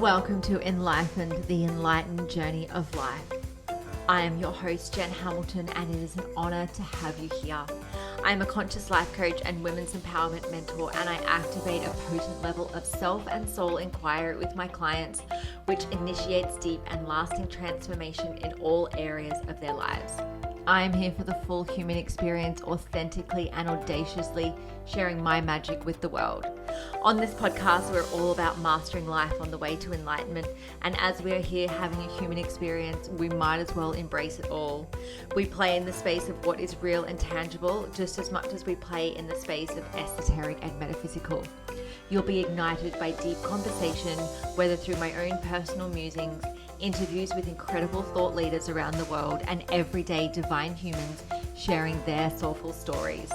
Welcome to Enlightened, the enlightened journey of life. I am your host, Jen Hamilton, and it is an honor to have you here. I am a conscious life coach and women's empowerment mentor, and I activate a potent level of self and soul inquiry with my clients, which initiates deep and lasting transformation in all areas of their lives. I am here for the full human experience, authentically and audaciously sharing my magic with the world. On this podcast, we're all about mastering life on the way to enlightenment. And as we are here having a human experience, we might as well embrace it all. We play in the space of what is real and tangible, just as much as we play in the space of esoteric and metaphysical. You'll be ignited by deep conversation, whether through my own personal musings, interviews with incredible thought leaders around the world, and everyday divine humans sharing their soulful stories.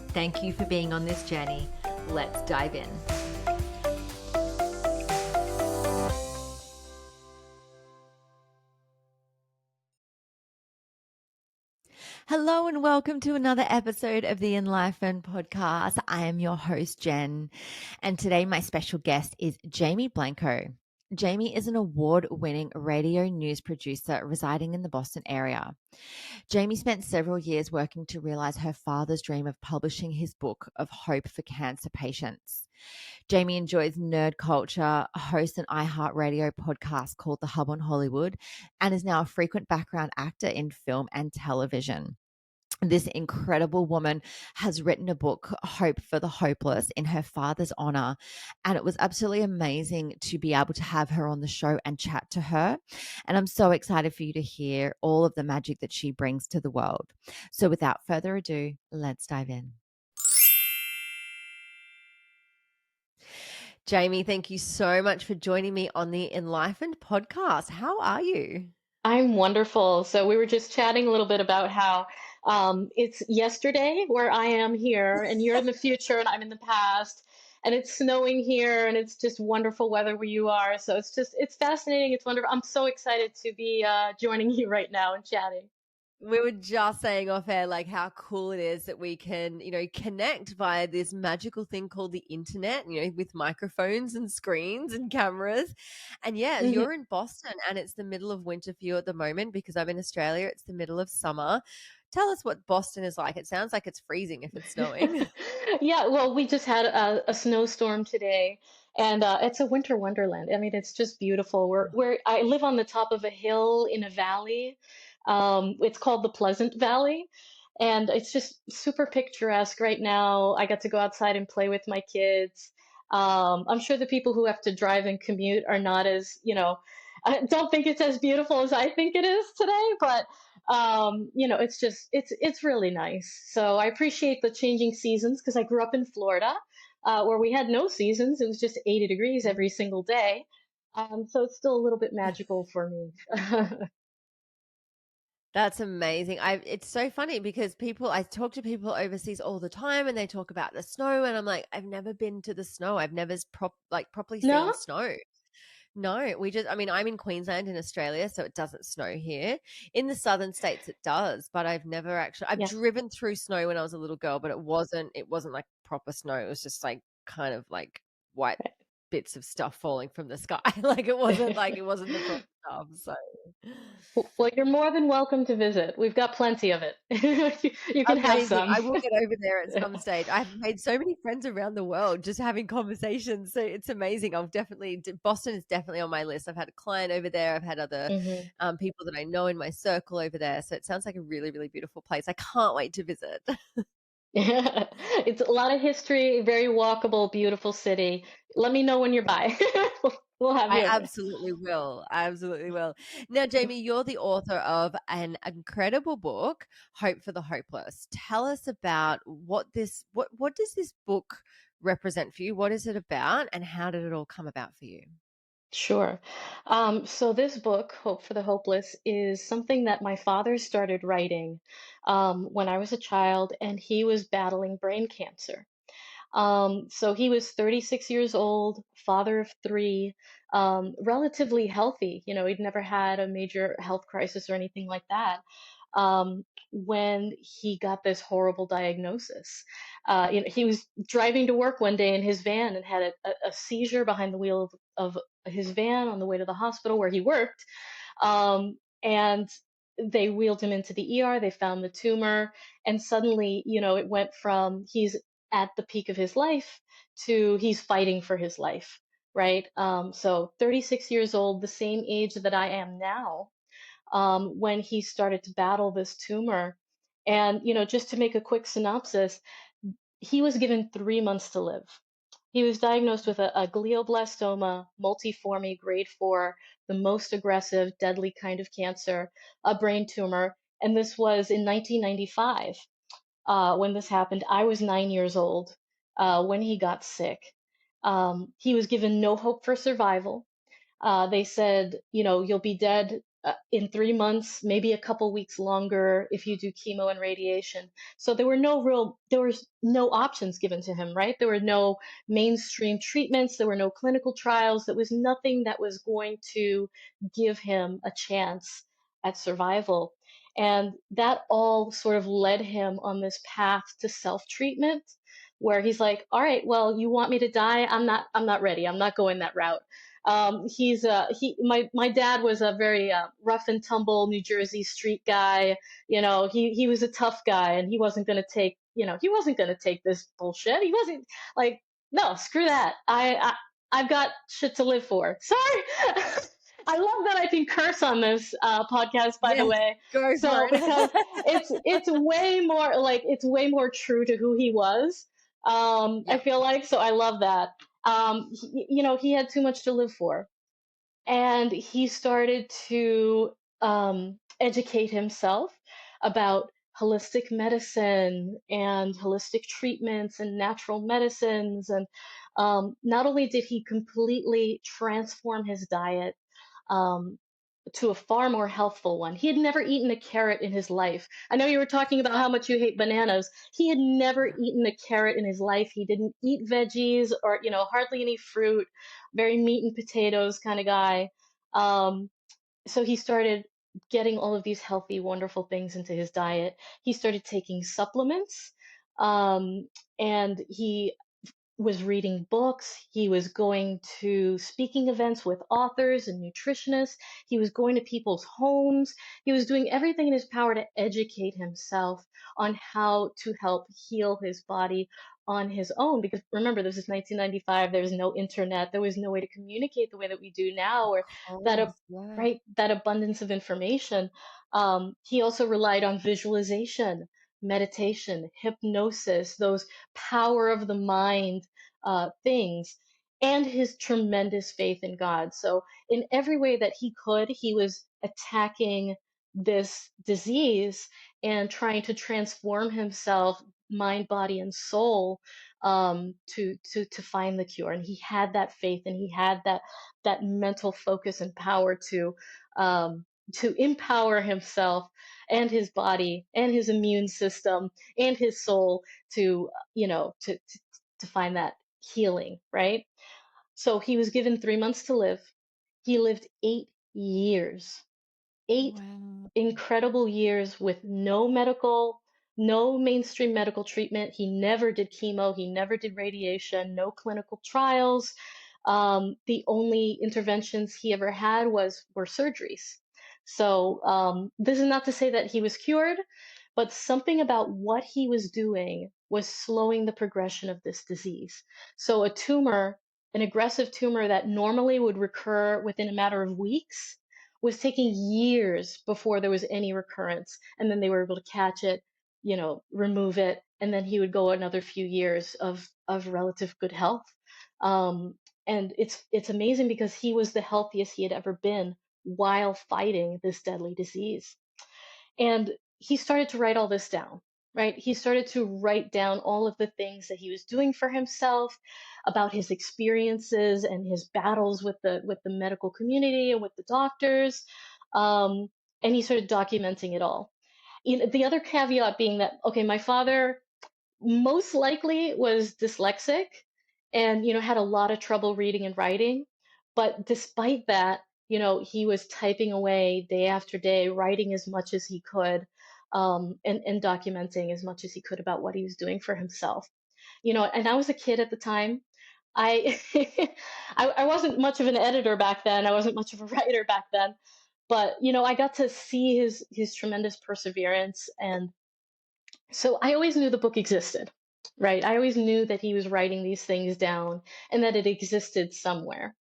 Thank you for being on this journey. Let's dive in. Hello and welcome to another episode of the Enlightened Podcast. I am your host, Jen, and today my special guest is Jamie Blanco. Jamie is an award-winning radio news producer residing in the Boston area. Jamie spent several years working to realize her father's dream of publishing his book of hope for cancer patients. Jamie enjoys nerd culture, hosts an iHeartRadio podcast called The Hub on Hollywood, and is now a frequent background actor in film and television. This incredible woman has written a book, Hope for the Hopeless, in her father's honor. And it was absolutely amazing to be able to have her on the show and chat to her. And I'm so excited for you to hear all of the magic that she brings to the world. So without further ado, let's dive in. Jamie, thank you so much for joining me on the Enlightened podcast. How are you? I'm wonderful. So we were just chatting a little bit about how it's yesterday where I am here, and you're in the future, and I'm in the past, and it's snowing here, and it's just wonderful weather where you are. So it's fascinating. It's wonderful. I'm so excited to be joining you right now and chatting. We were just saying off air, like how cool it is that we can, connect via this magical thing called the internet, with microphones and screens and cameras. And yeah, Mhm. you're in Boston and it's the middle of winter for you at the moment because I'm in Australia. It's the middle of summer. Tell us what Boston is like. It sounds like it's freezing if it's snowing. Yeah, well, we just had a snowstorm today, and it's a winter wonderland. I mean, it's just beautiful. I live on the top of a hill in a valley. It's called the Pleasant Valley, and it's just super picturesque right now. I got to go outside and play with my kids. I'm sure the people who have to drive and commute are not as, I don't think it's as beautiful as I think it is today, but it's just it's really nice. So I appreciate the changing seasons because I grew up in Florida, where we had no seasons. It was just 80 degrees every single day. So it's still a little bit magical for me. That's amazing. It's so funny because I talk to people overseas all the time and they talk about the snow and I'm like, I've never been to the snow. I've never properly seen No? snow. No, I'm in Queensland in Australia, so it doesn't snow here. In the southern states it does, but I've Yeah. driven through snow when I was a little girl, but it wasn't like proper snow. It was just like kind of like white bits of stuff falling from the sky. It wasn't the proper stuff. So Well, you're more than welcome to visit. We've got plenty of it. You can have amazing. some. I will get over there at some stage. I've made so many friends around the world just having conversations. So it's amazing. Boston is definitely on my list. I've had a client over there. I've had other Mhm. people that I know in my circle over there. So it sounds like a really, really beautiful place. I can't wait to visit. It's a lot of history, very walkable, beautiful city. Let me know when you're by. We'll have I you over. absolutely will. I absolutely will. Now, Jamie, you're the author of an incredible book, Hope for the Hopeless. Tell us about what does this book represent for you? What is it about and how did it all come about for you? Sure. So this book, Hope for the Hopeless, is something that my father started writing when I was a child, and he was battling brain cancer. So he was 36 years old, father of three, relatively healthy. He'd never had a major health crisis or anything like that. when he got this horrible diagnosis. He was driving to work one day in his van and had a seizure behind the wheel of his van on the way to the hospital where he worked. And they wheeled him into the ER. They found the tumor, and suddenly, it went from he's at the peak of his life to he's fighting for his life, right? So 36 years old, the same age that I am now, when he started to battle this tumor. And, just to make a quick synopsis, he was given 3 months to live. He was diagnosed with a glioblastoma, multiforme, grade 4, the most aggressive, deadly kind of cancer, a brain tumor. And this was in 1995 when this happened. I was 9 years old when he got sick. He was given no hope for survival. They said, you'll be dead in 3 months, maybe a couple weeks longer if you do chemo and radiation. So there was no options given to him, right? There were no mainstream treatments. There were no clinical trials. There was nothing that was going to give him a chance at survival. And that all sort of led him on this path to self-treatment where he's like, all right, well, you want me to die? I'm not ready. I'm not going that route. My dad was a very rough and tumble New Jersey street guy. He was a tough guy, and he wasn't going to take this bullshit. He wasn't like, no, screw that. I've got shit to live for. Sorry. I love that I can curse on this podcast, by the Yes, way. go for So because it. it's way more true to who he was. I Yep. feel like, so I love that. He had too much to live for, and he started to educate himself about holistic medicine and holistic treatments and natural medicines. And not only did he completely transform his diet, um, to a far more healthful one. He had never eaten a carrot in his life. I know you were talking about how much you hate bananas. He had never eaten a carrot in his life. He didn't eat veggies or, hardly any fruit, very meat and potatoes kind of guy. Um, so he started getting all of these healthy, wonderful things into his diet. He started taking supplements. Um, and he was reading books. He was going to speaking events with authors and nutritionists. He was going to people's homes. He was doing everything in his power to educate himself on how to help heal his body on his own. Because remember, this is 1995. There was no internet. There was no way to communicate the way that we do now, or that, Course, yeah. right, that abundance of information. He also relied on visualization, meditation, hypnosis, those power of the mind things, and his tremendous faith in God. So, in every way that he could, he was attacking this disease and trying to transform himself, mind, body, and soul, to find the cure. And he had that faith, and he had that mental focus and power to empower himself and his body and his immune system and his soul to to find that healing, right? So he was given 3 months to live. He lived 8 years, eight Wow. incredible years with no mainstream medical treatment. He never did chemo, he never did radiation, no clinical trials. The only interventions he ever had were surgeries. So this is not to say that he was cured, but something about what he was doing was slowing the progression of this disease. So a tumor, an aggressive tumor that normally would recur within a matter of weeks, was taking years before there was any recurrence. And then they were able to catch it, remove it, and then he would go another few years of relative good health. Um, and it's amazing because he was the healthiest he had ever been while fighting this deadly disease. And he started to write all this down, right? He started to write down all of the things that he was doing for himself, about his experiences and his battles with the medical community and with the doctors. Um, and he started documenting it all. The other caveat being that, okay, my father most likely was dyslexic and had a lot of trouble reading and writing, but despite that, he was typing away day after day, writing as much as he could. and documenting as much as he could about what he was doing for himself. You know, and I was a kid at the time. I I wasn't much of an editor back then. I wasn't much of a writer back then, but you know, I got to see his tremendous perseverance, and so I always knew the book existed, right? I always knew that he was writing these things down and that it existed somewhere.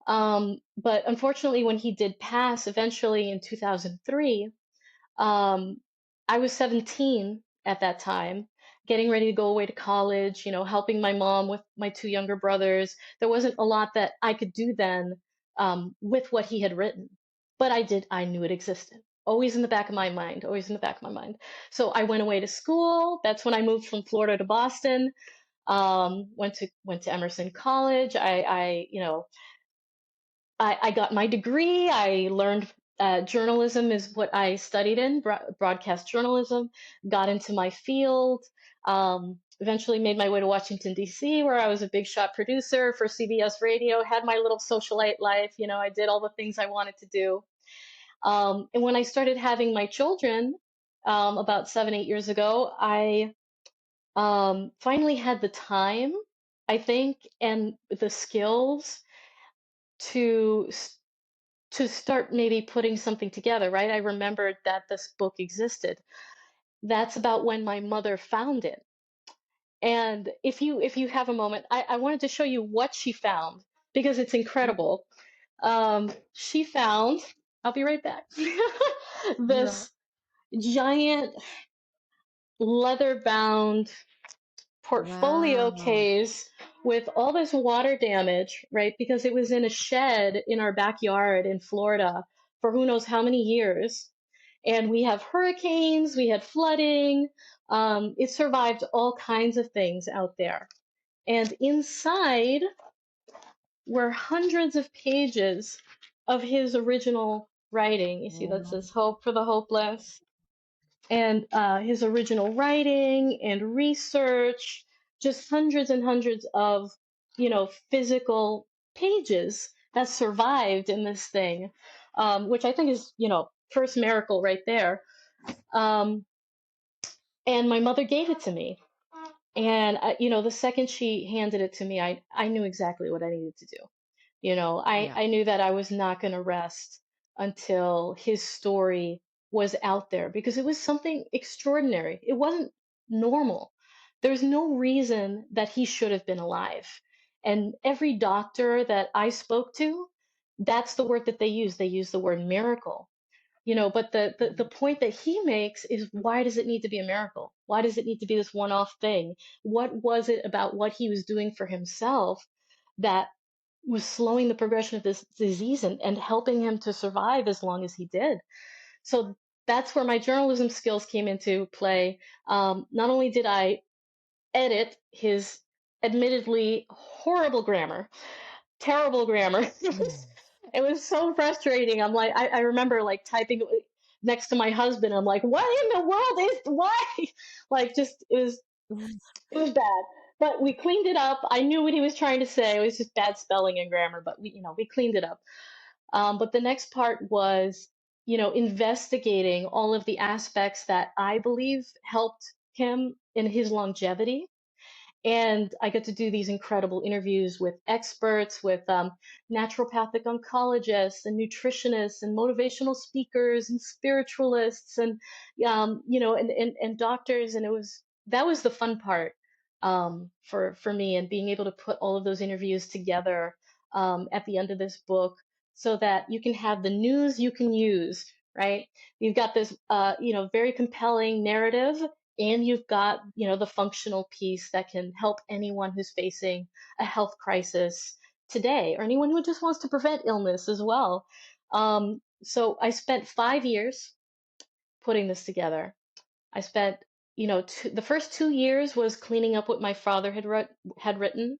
But unfortunately, when he did pass eventually in 2003, um, I was 17 at that time, getting ready to go away to college, you know, helping my mom with my two younger brothers. There wasn't a lot that I could do then with what he had written, but I knew it existed. Always in the back of my mind, always in the back of my mind. So I went away to school. That's when I moved from Florida to Boston. Went to Emerson College. I got my degree. I learned journalism is what I studied in, broadcast journalism, got into my field, eventually made my way to Washington, D.C., where I was a big shot producer for CBS Radio, had my little socialite life. You know, I did all the things I wanted to do. And when I started having my children about 7, 8 years ago, I finally had the time, I think, and the skills to to start maybe putting something together, right? I remembered that this book existed. That's about when my mother found it. And if you have a moment, I wanted to show you what she found because it's incredible. She found, I'll be right back, Yeah. this giant leather bound portfolio Wow. case with all this water damage, right? Because it was in a shed in our backyard in Florida for who knows how many years. And we have hurricanes, we had flooding. It survived all kinds of things out there. And inside were hundreds of pages of his original writing. You see, that Wow. says Hope for the Hopeless, and his original writing and research, just hundreds and hundreds of, you know, physical pages that survived in this thing, which I think is, you know, first miracle right there. Um, and my mother gave it to me. And, you know, the second she handed it to me, I knew exactly what I needed to do. You know, Yeah. I knew that I was not going to rest until his story was out there because it was something extraordinary. It wasn't normal. There's no reason that he should have been alive. And every doctor that I spoke to, that's the word that they use. They use the word miracle. You know, but the point that he makes is, why does it need to be a miracle? Why does it need to be this one-off thing? What was it about what he was doing for himself that was slowing the progression of this disease and helping him to survive as long as he did? So that's where my journalism skills came into play. Not only did I edit his admittedly horrible grammar, terrible grammar. Mm. It was so frustrating. I'm like, I remember like typing next to my husband. I'm like, what in the world is why? Like, just it was bad. But we cleaned it up. I knew what he was trying to say. It was just bad spelling and grammar, but we cleaned it up. But the next part was, you know, investigating all of the aspects that I believe helped him in his longevity. And I get to do these incredible interviews with experts, with naturopathic oncologists and nutritionists and motivational speakers and spiritualists and, you know, and doctors. And that was the fun part for me, and being able to put all of those interviews together at the end of this book so that you can have the news you can use, right? You've got this, you know, very compelling narrative, and you've got, you know, the functional piece that can help anyone who's facing a health crisis today, or anyone who just wants to prevent illness as well. So I spent 5 years putting this together. I spent, you know, the first 2 years was cleaning up what my father had written,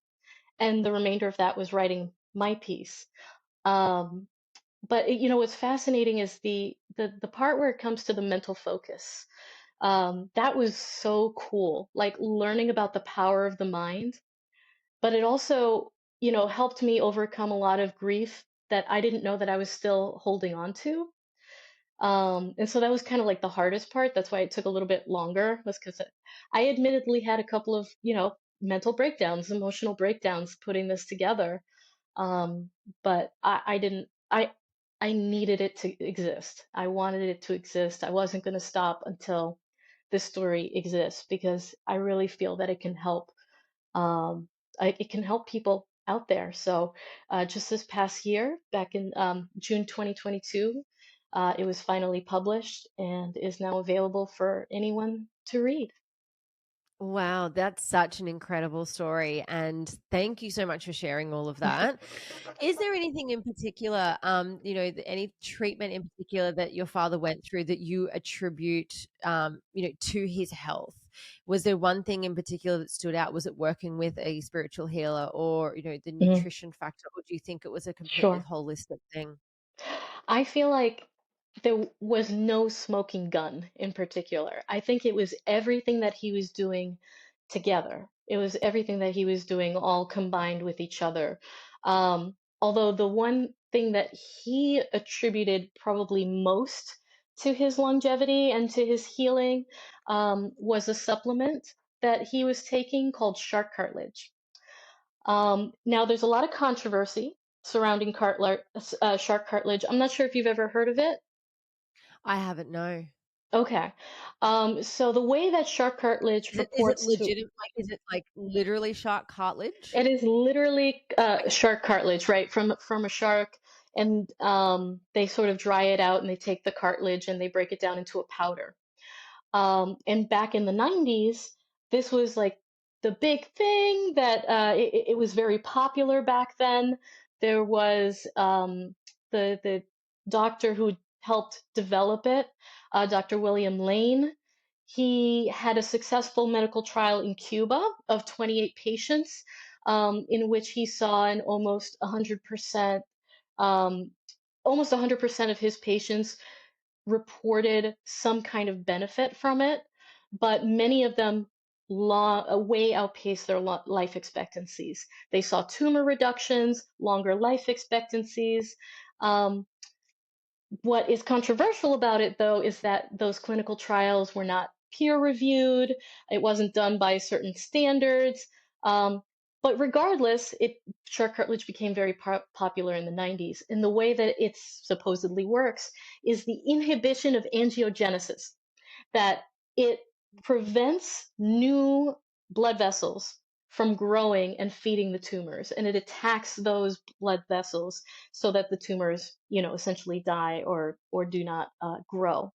and the remainder of that was writing my piece. Um, but you know, what's fascinating is the part where it comes to the mental focus. That was so cool, like learning about the power of the mind. But it also, you know, helped me overcome a lot of grief that I didn't know that I was still holding on to. And so that was kind of like the hardest part. That's why it took a little bit longer, was because I admittedly had a couple of, mental breakdowns, emotional breakdowns putting this together. Um, but I didn't, I needed it to exist. I wanted it to exist. I wasn't going to stop until this story exists, because I really feel that it can help um, it can help people out there. So just this past year, back in June 2022, it was finally published and is now available for anyone to read. Wow, that's such an incredible story, and thank you so much for sharing all of that. Is there anything in particular, any treatment in particular that your father went through that you attribute, to his health? Was there one thing in particular that stood out? Was it working with a spiritual healer, or, the Mhm. nutrition factor, or do you think it was a completely Sure. holistic thing? I feel like there was no smoking gun in particular. I think it was everything that he was doing together. It was everything that he was doing all combined with each other. Although the one thing that he attributed probably most to his longevity and to his healing was a supplement that he was taking called shark cartilage. Now, there's a lot of controversy surrounding shark cartilage. I'm not sure if you've ever heard of it. I haven't, no. Okay. So the way that shark cartilage Is it reports to legitimate? Like, is it, like, literally shark cartilage? it is literally shark cartilage, right, from a shark, and they sort of dry it out and they take the cartilage and they break it down into a powder. And back in the 90s, this was like the big thing that it was very popular back then. There was the doctor who helped develop it, Dr. William Lane. He had a successful medical trial in Cuba of 28 patients, in which he saw an um, almost 100% of his patients reported some kind of benefit from it, but many of them way outpaced their life expectancies. They saw tumor reductions, longer life expectancies. Um, what is controversial about it, though, is that those clinical trials were not peer reviewed. It wasn't done by certain standards. Um, but regardless, shark cartilage became very popular in the 90s. And the way that it supposedly works is the inhibition of angiogenesis, that it prevents new blood vessels from growing and feeding the tumors, and it attacks those blood vessels so that the tumors, essentially die or do not grow.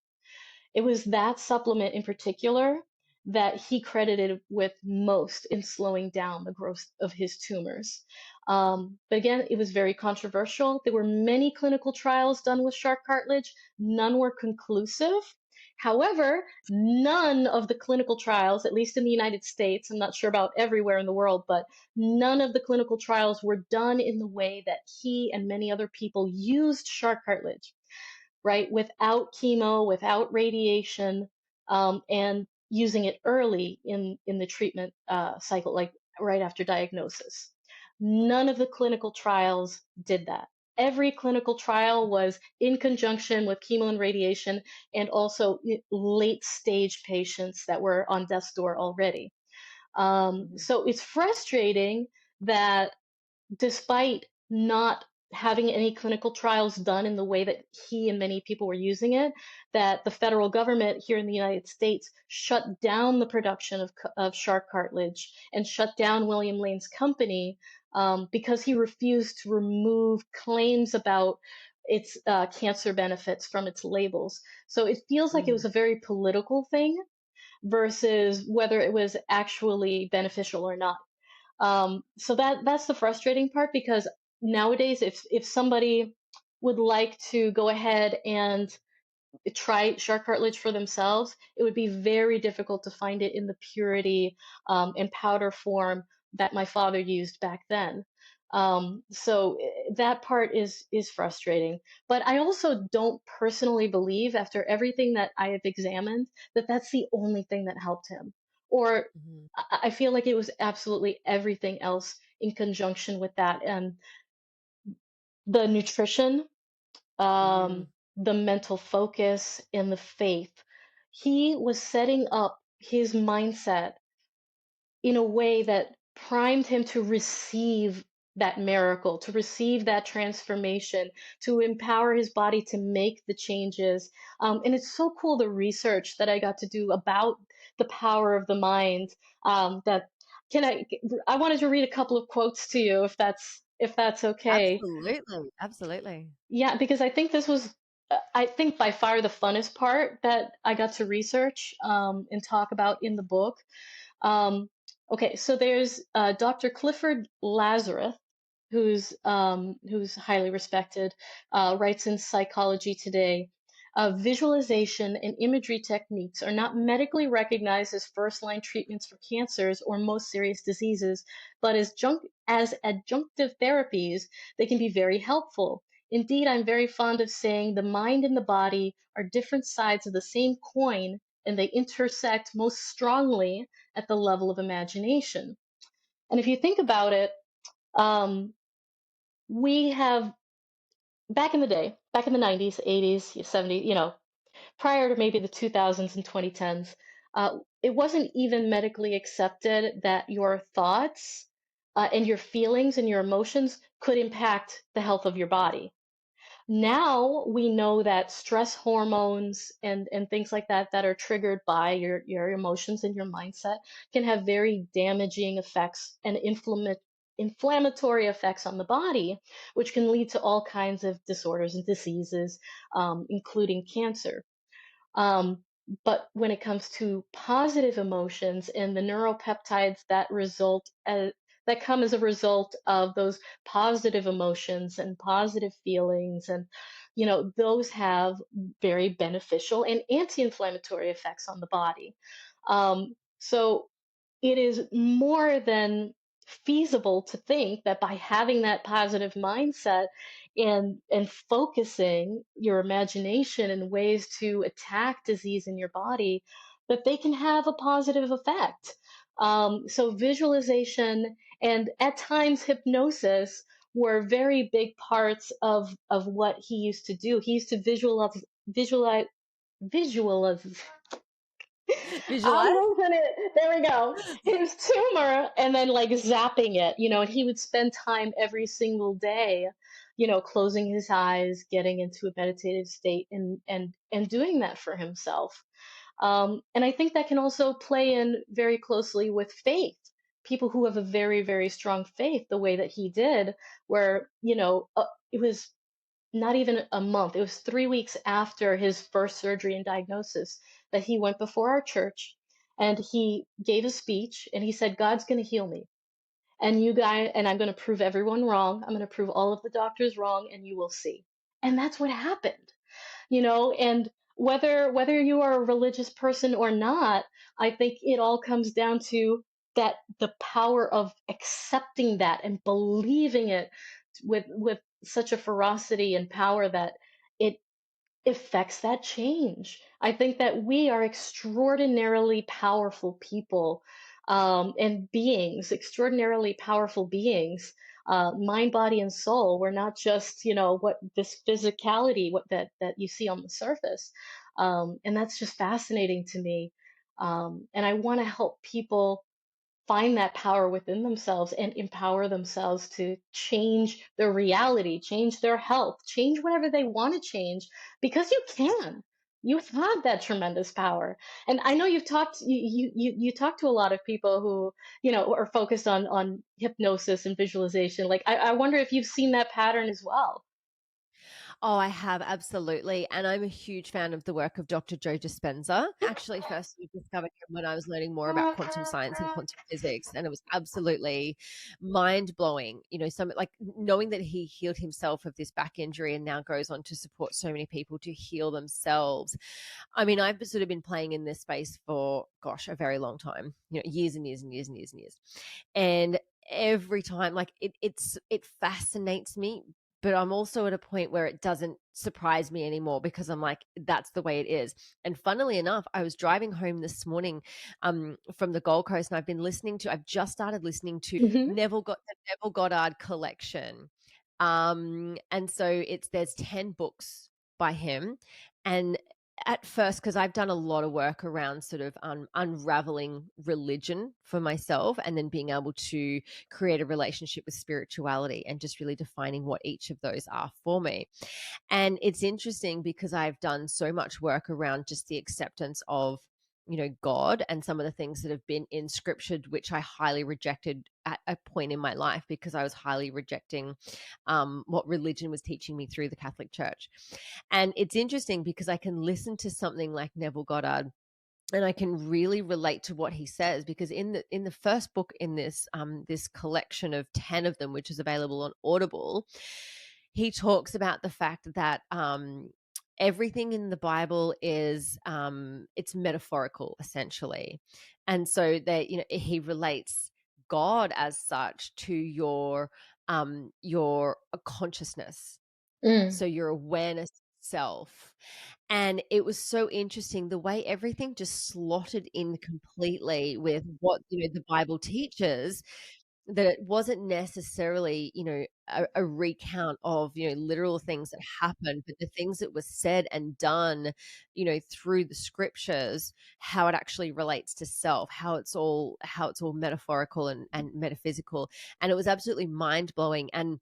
It was that supplement in particular that he credited with most in slowing down the growth of his tumors. But again, it was very controversial. There were many clinical trials done with shark cartilage, none were conclusive. However, none of the clinical trials, at least in the United States, I'm not sure about everywhere in the world, but none of the clinical trials were done in the way that he and many other people used shark cartilage, right? Without chemo, without radiation, and using it early in the treatment cycle, like right after diagnosis. None of the clinical trials did that. Every clinical trial was in conjunction with chemo and radiation, and also late stage patients that were on death's door already. Mhm. So it's frustrating that despite not having any clinical trials done in the way that he and many people were using it, that the federal government here in the United States shut down the production of shark cartilage and shut down William Lane's company, because he refused to remove claims about its cancer benefits from its labels. So it feels like it was Mm. a very political thing versus whether it was actually beneficial or not. So that's the frustrating part, because nowadays, if somebody would like to go ahead and try shark cartilage for themselves, it would be very difficult to find it in the purity and powder form that my father used back then. That part is frustrating. But I also don't personally believe, after everything that I have examined, that that's the only thing that helped him. Or Mhm. I feel like it was absolutely everything else in conjunction with that, and the nutrition. Um, Mm. the mental focus and the faith. He was setting up his mindset in a way that primed him to receive that miracle, to receive that transformation, to empower his body to make the changes. And it's so cool the research that I got to do about the power of the mind. That can I wanted to read a couple of quotes to you if that's okay. Absolutely. Absolutely. Yeah, because I think this was, I think by far the funnest part that I got to research and talk about in the book. Um, okay, so there's Dr. Clifford Lazarus, who's highly respected, writes in Psychology Today. Visualization and imagery techniques are not medically recognized as first-line treatments for cancers or most serious diseases, but as adjunctive therapies, they can be very helpful. Indeed, I'm very fond of saying the mind and the body are different sides of the same coin, and they intersect most strongly at the level of imagination. And if you think about it, um, we have back in the day, back in the 90s, 80s, 70s, prior to maybe the 2000s and 2010s, it wasn't even medically accepted that your thoughts and your feelings and your emotions could impact the health of your body. Now we know that stress hormones and things like that that are triggered by your emotions and your mindset can have very damaging effects and inflammatory effects on the body, which can lead to all kinds of disorders and diseases, including cancer. Um, but when it comes to positive emotions and the neuropeptides that come as a result of those positive emotions and positive feelings, and those have very beneficial and anti-inflammatory effects on the body. So it is more than feasible to think that by having that positive mindset and focusing your imagination in ways to attack disease in your body, that they can have a positive effect. So visualization and at times hypnosis were very big parts of what he used to do. He used to visualize visualize Visualize. I'm losing it. There we go. His tumor, and then like zapping it, and he would spend time every single day, closing his eyes, getting into a meditative state, and doing that for himself. And I think that can also play in very closely with faith. People who have a very, very strong faith, the way that he did, where it was not even a month. It was 3 weeks after his first surgery and diagnosis that he went before our church and he gave a speech and he said, God's going to heal me. And you guys, and I'm going to prove everyone wrong. I'm going to prove all of the doctors wrong and you will see. And that's what happened, and whether you are a religious person or not, I think it all comes down to that the power of accepting that and believing it with such a ferocity and power that it affects that change. I think that we are extraordinarily powerful people, and beings, extraordinarily powerful beings, mind, body, and soul. We're not just, what this physicality, what that you see on the surface, and that's just fascinating to me. And I want to help people find that power within themselves and empower themselves to change their reality, change their health, change whatever they want to change, because you can. You have that tremendous power. And I know you talk to a lot of people who, are focused on hypnosis and visualization. Like I wonder if you've seen that pattern as well. Oh, I have, absolutely. And I'm a huge fan of the work of Dr. Joe Dispenza. Actually, first discovered him when I was learning more about quantum science and quantum physics, and it was absolutely mind blowing. Some like knowing that he healed himself of this back injury and now goes on to support so many people to heal themselves. I mean, I've sort of been playing in this space for, gosh, a very long time, years and years and years and years and years. And every time, like it fascinates me, but I'm also at a point where it doesn't surprise me anymore because I'm like, that's the way it is. And funnily enough, I was driving home this morning from the Gold Coast, and I've just started listening to Hmm. the Neville Goddard collection. And so there's 10 books by him. And at first, because I've done a lot of work around sort of unraveling religion for myself, and then being able to create a relationship with spirituality and just really defining what each of those are for me. And it's interesting because I've done so much work around just the acceptance of, God, and some of the things that have been in scripture, which I highly rejected at a point in my life because I was highly rejecting what religion was teaching me through the Catholic Church. And it's interesting because I can listen to something like Neville Goddard, and I can really relate to what he says, because in the first book in this collection of 10 of them, which is available on Audible, he talks about the fact that everything in the Bible is it's metaphorical, essentially. And so that, he relates God as such to your consciousness, Mm, so your awareness itself. And it was so interesting the way everything just slotted in completely with what, the Bible teaches, that it wasn't necessarily, a recount of, literal things that happened, but the things that were said and done, through the scriptures, how it actually relates to self, how it's all metaphorical and metaphysical. And it was absolutely mind-blowing. And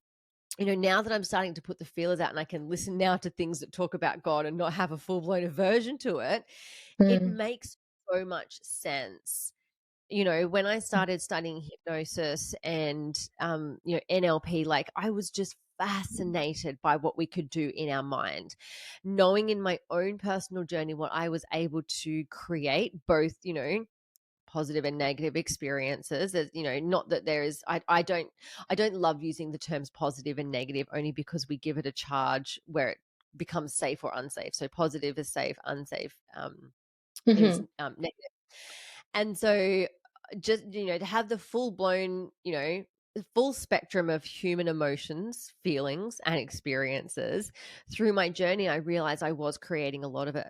now that I'm starting to put the feelers out and I can listen now to things that talk about God and not have a full-blown aversion to it, it mm, makes so much sense. When I started studying hypnosis and, NLP, like, I was just fascinated by what we could do in our mind, knowing in my own personal journey what I was able to create, both, positive and negative experiences. As not that there is, I don't love using the terms positive and negative, only because we give it a charge where it becomes safe or unsafe. So positive is safe, unsafe is mhm, negative. And so, just, to have the full blown, the full spectrum of human emotions, feelings, and experiences through my journey, I realized I was creating a lot of it.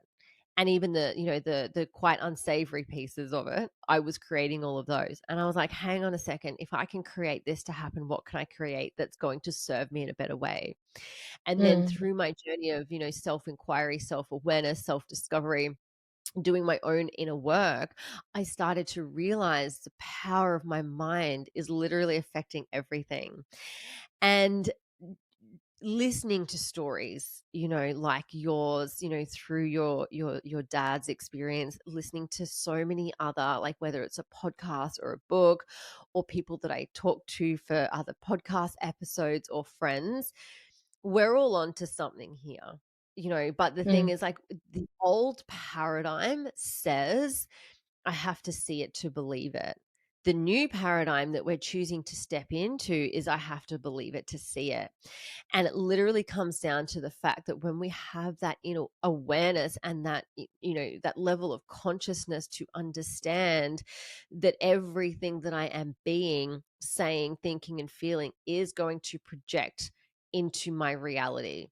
And even the quite unsavory pieces of it, I was creating all of those. And I was like, hang on a second, if I can create this to happen, what can I create that's going to serve me in a better way? And then mm, through my journey of, self-inquiry, self-awareness, self-discovery, doing my own inner work, I started to realize the power of my mind is literally affecting everything. And listening to stories, like yours, through your dad's experience, listening to so many other, like, whether it's a podcast or a book, or people that I talk to for other podcast episodes, or friends, we're all onto something here. But the thing mm, is, like, the old paradigm says I have to see it to believe it. The new paradigm that we're choosing to step into is I have to believe it to see it. And it literally comes down to the fact that when we have that awareness and that, that level of consciousness to understand that everything that I am being, saying, thinking, and feeling is going to project into my reality.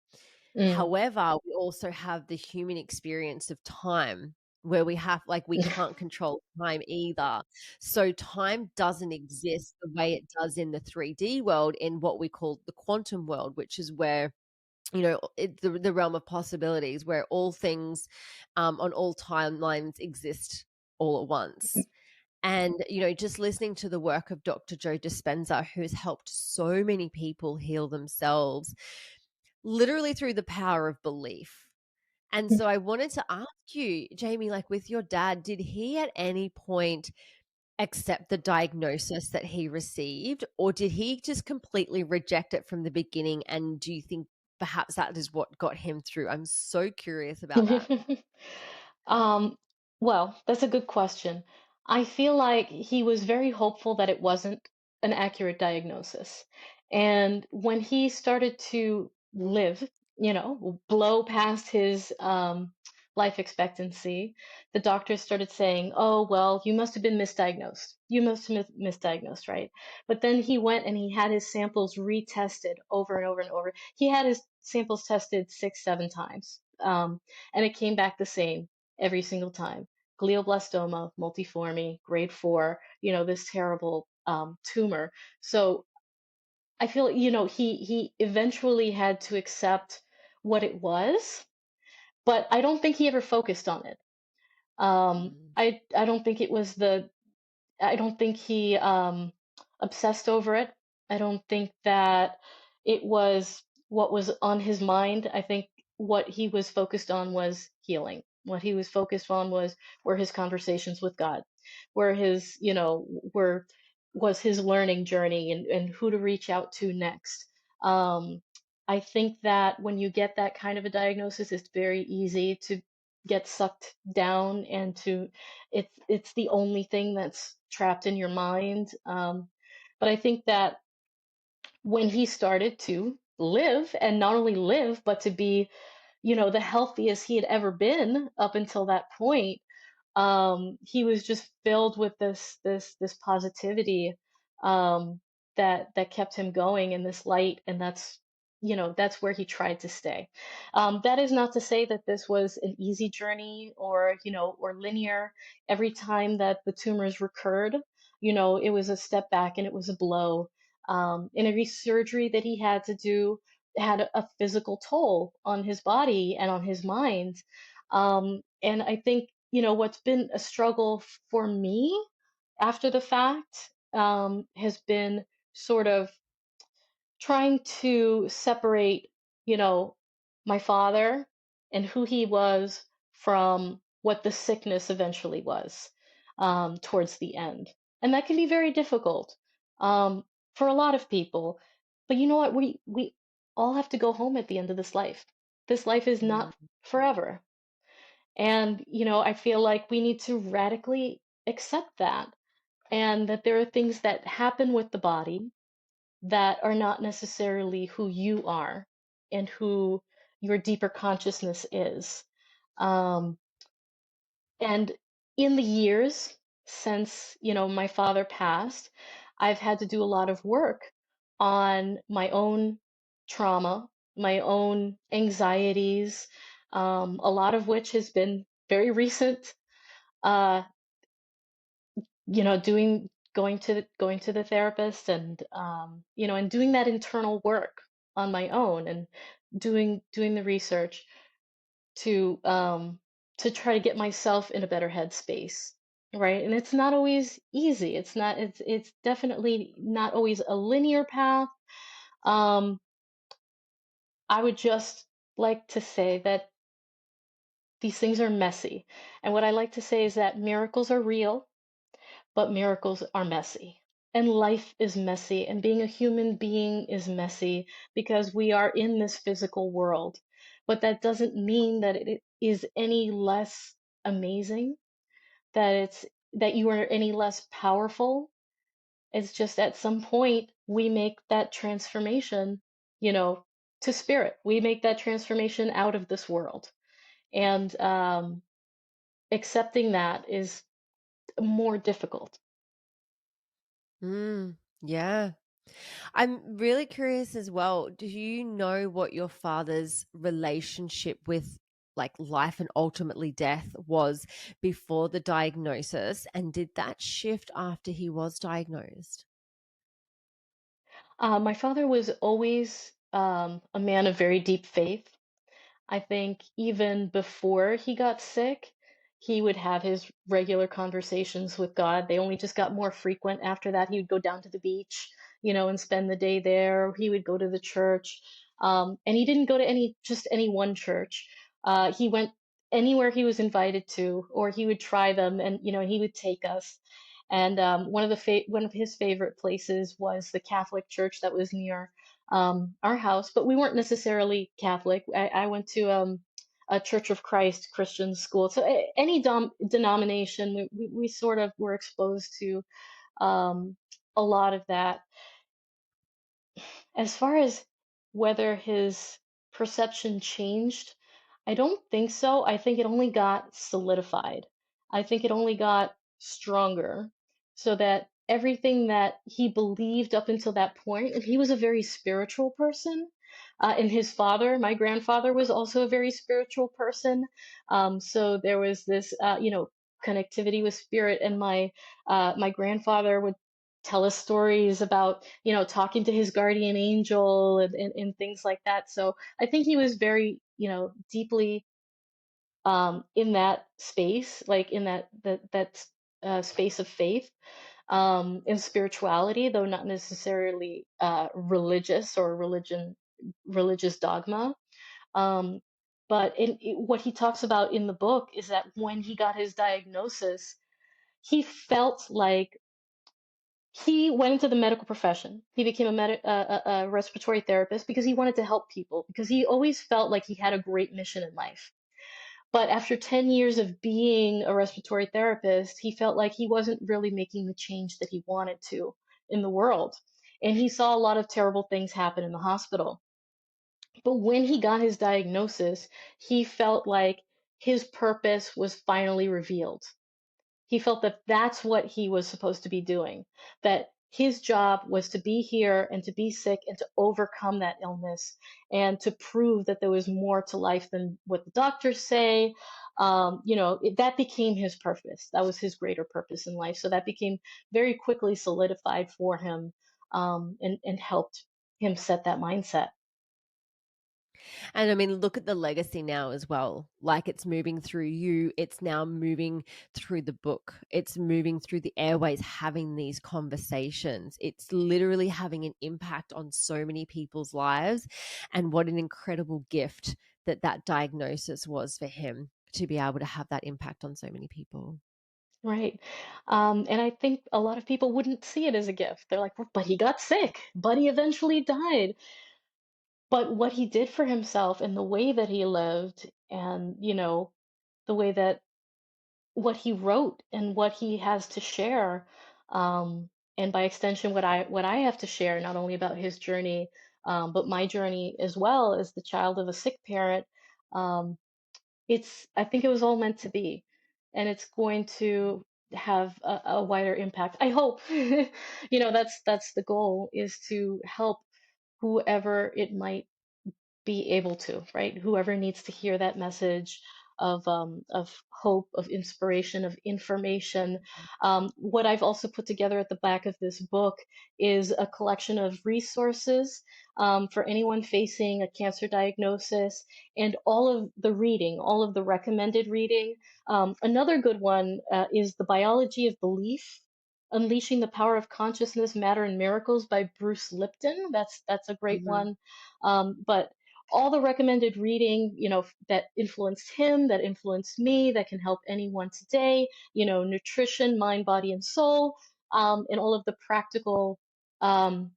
mm. However, we also have the human experience of time, where we can't control time either. So time doesn't exist the way it does in the 3D world, in what we call the quantum world, which is where, the realm of possibilities, where all things, on all timelines exist all at once. And, just listening to the work of Dr. Joe Dispenza, who's helped so many people heal themselves literally through the power of belief. And so I wanted to ask you, Jamie, like, with your dad, did he at any point accept the diagnosis that he received, or did he just completely reject it from the beginning? And do you think perhaps that is what got him through? I'm so curious about that. Um, well, that's a good question. I feel like he was very hopeful that it wasn't an accurate diagnosis. And when he started to live, blow past his life expectancy, the doctors started saying, "Oh, well, you must have been misdiagnosed. You must have misdiagnosed, right?" But then he went and he had his samples retested over and over and over. He had his samples tested 6, 7 times. And it came back the same every single time. Glioblastoma, multiforme, grade 4, this terrible tumor. So I feel, he eventually had to accept what it was. but I don't think he ever focused on it. Mm. I don't think it was I don't think he obsessed over it. I don't think that it was what was on his mind. I think what he was focused on was healing. What he was focused on were his conversations with God, where his, where was his learning journey and who to reach out to next. Um, I think that when you get that kind of a diagnosis, it's very easy to get sucked down and to it's the only thing that's trapped in your mind. But I think that when he started to live, and not only live, but to be, the healthiest he had ever been up until that point, he was just filled with this positivity, um, that kept him going in this light, and that's where he tried to stay. That is not to say that this was an easy journey, or linear. Every time that the tumors recurred, it was a step back and it was a blow. And every surgery that he had to do had a physical toll on his body and on his mind. And I think, what's been a struggle for me after the fact, has been sort of trying to separate, you know, my father and who he was from what the sickness eventually was, towards the end. And that can be very difficult, for a lot of people. But you know what? We all have to go home at the end of this life. This life is Mm. not forever. And, I feel like we need to radically accept that, and that there are things that happen with the body that are not necessarily who you are and who your deeper consciousness is. Um, and in the years since, my father passed, I've had to do a lot of work on my own trauma, my own anxieties, a lot of which has been very recent. Uh, doing going to the therapist, and and doing that internal work on my own, and doing the research to try to get myself in a better headspace, right? And it's not always easy. It's definitely not always a linear path. um I would just like to say that these things are messy, and what I like to say is that miracles are real, but miracles are messy. And life is messy, and being a human being is messy, because we are in this physical world. But that doesn't mean that it is any less amazing, that you are any less powerful. It's just at some point we make that transformation, you know, to spirit. We make that transformation out of this world. And accepting that is more difficult. Mm. Yeah. I'm really curious as well. Do you know what your father's relationship with like life and ultimately death was before the diagnosis? And did that shift after he was diagnosed? My father was always a man of very deep faith. I think even before he got sick, he would have his regular conversations with God. They only just got more frequent after that. He would go down to the beach, and spend the day there. He would go to the church. And he didn't go to just any one church. He went anywhere he was invited to, or he would try them, and he would take us. And one of his favorite places was the Catholic church that was near our house, but we weren't necessarily Catholic. I went to a Church of Christ Christian school, so any denomination, we sort of were exposed to um, a lot of that. As far as whether his perception changed, I don't think so. I think it only got solidified. I think it only got stronger, so that everything that he believed up until that point, and he was a very spiritual person, and his father, my grandfather, was also a very spiritual person. So there was this, connectivity with spirit, and my grandfather would tell us stories about, talking to his guardian angel, and things like that. So I think he was very, deeply in that space, like in that space of faith, in spirituality, though not necessarily religious or religious dogma. Um, but what he talks about in the book is that when he got his diagnosis, he felt like he went into the medical profession. He became a respiratory therapist because he wanted to help people, because he always felt like he had a great mission in life. But after 10 years of being a respiratory therapist, he felt like he wasn't really making the change that he wanted to in the world. And he saw a lot of terrible things happen in the hospital. But when he got his diagnosis, he felt like his purpose was finally revealed. He felt that that's what he was supposed to be doing, that his job was to be here and to be sick and to overcome that illness and to prove that there was more to life than what the doctors say. That became his purpose. That was his greater purpose in life. So that became very quickly solidified for him, and helped him set that mindset. And I mean, look at the legacy now as well. Like, it's moving through you, it's now moving through the book, it's moving through the airways, having these conversations. It's literally having an impact on so many people's lives. And what an incredible gift that that diagnosis was for him, to be able to have that impact on so many people. Right. And I think a lot of people wouldn't see it as a gift. They're like, "Well, but he got sick, but he eventually died." But what he did for himself and the way that he lived, and, the way that what he wrote and what he has to share, and by extension, what I have to share, not only about his journey, but my journey as well as the child of a sick parent. Um, I think it was all meant to be, and it's going to have a wider impact. I hope. That's the goal, is to help whoever it might be able to, right? Whoever needs to hear that message of hope, of inspiration, of information. What I've also put together at the back of this book is a collection of resources, for anyone facing a cancer diagnosis, and all of the recommended reading. Another good one is The Biology of Belief. Unleashing the Power of Consciousness, Matter, and Miracles by Bruce Lipton. That's a great Mhm. one. But all the recommended reading, that influenced him, that influenced me, that can help anyone today, nutrition, mind, body, and soul, and all of the practical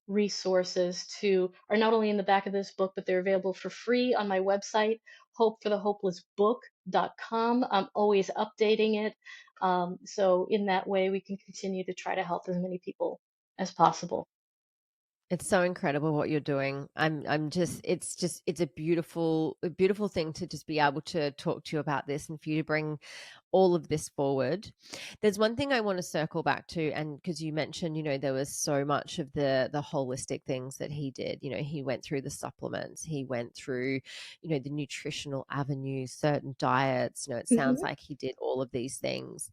resources too are not only in the back of this book, but they're available for free on my website, hopeforthehopelessbook.com. I'm always updating it. So in that way, we can continue to try to help as many people as possible. It's so incredible what you're doing. I'm just it's a beautiful thing to just be able to talk to you about this, and for you to bring all of this forward. There's one thing I want to circle back to, and because you mentioned, there was so much of the holistic things that he did. He went through the supplements, he went through, the nutritional avenues, certain diets. It sounds Hmm. like he did all of these things.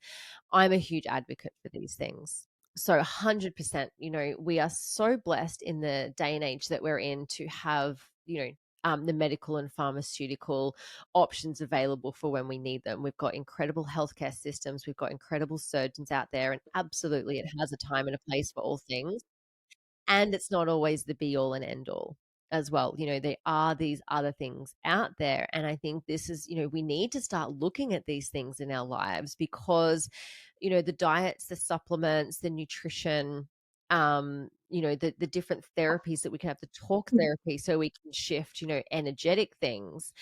I'm a huge advocate for these things. So 100%, we are so blessed in the day and age that we're in to have, the medical and pharmaceutical options available for when we need them. We've got incredible healthcare systems. We've got incredible surgeons out there, and absolutely it has a time and a place for all things. And it's not always the be all and end all as well. There are these other things out there. And I think this is, we need to start looking at these things in our lives, because, the diets, the supplements, the nutrition, the different therapies that we can have, the talk therapy, so we can shift, energetic things.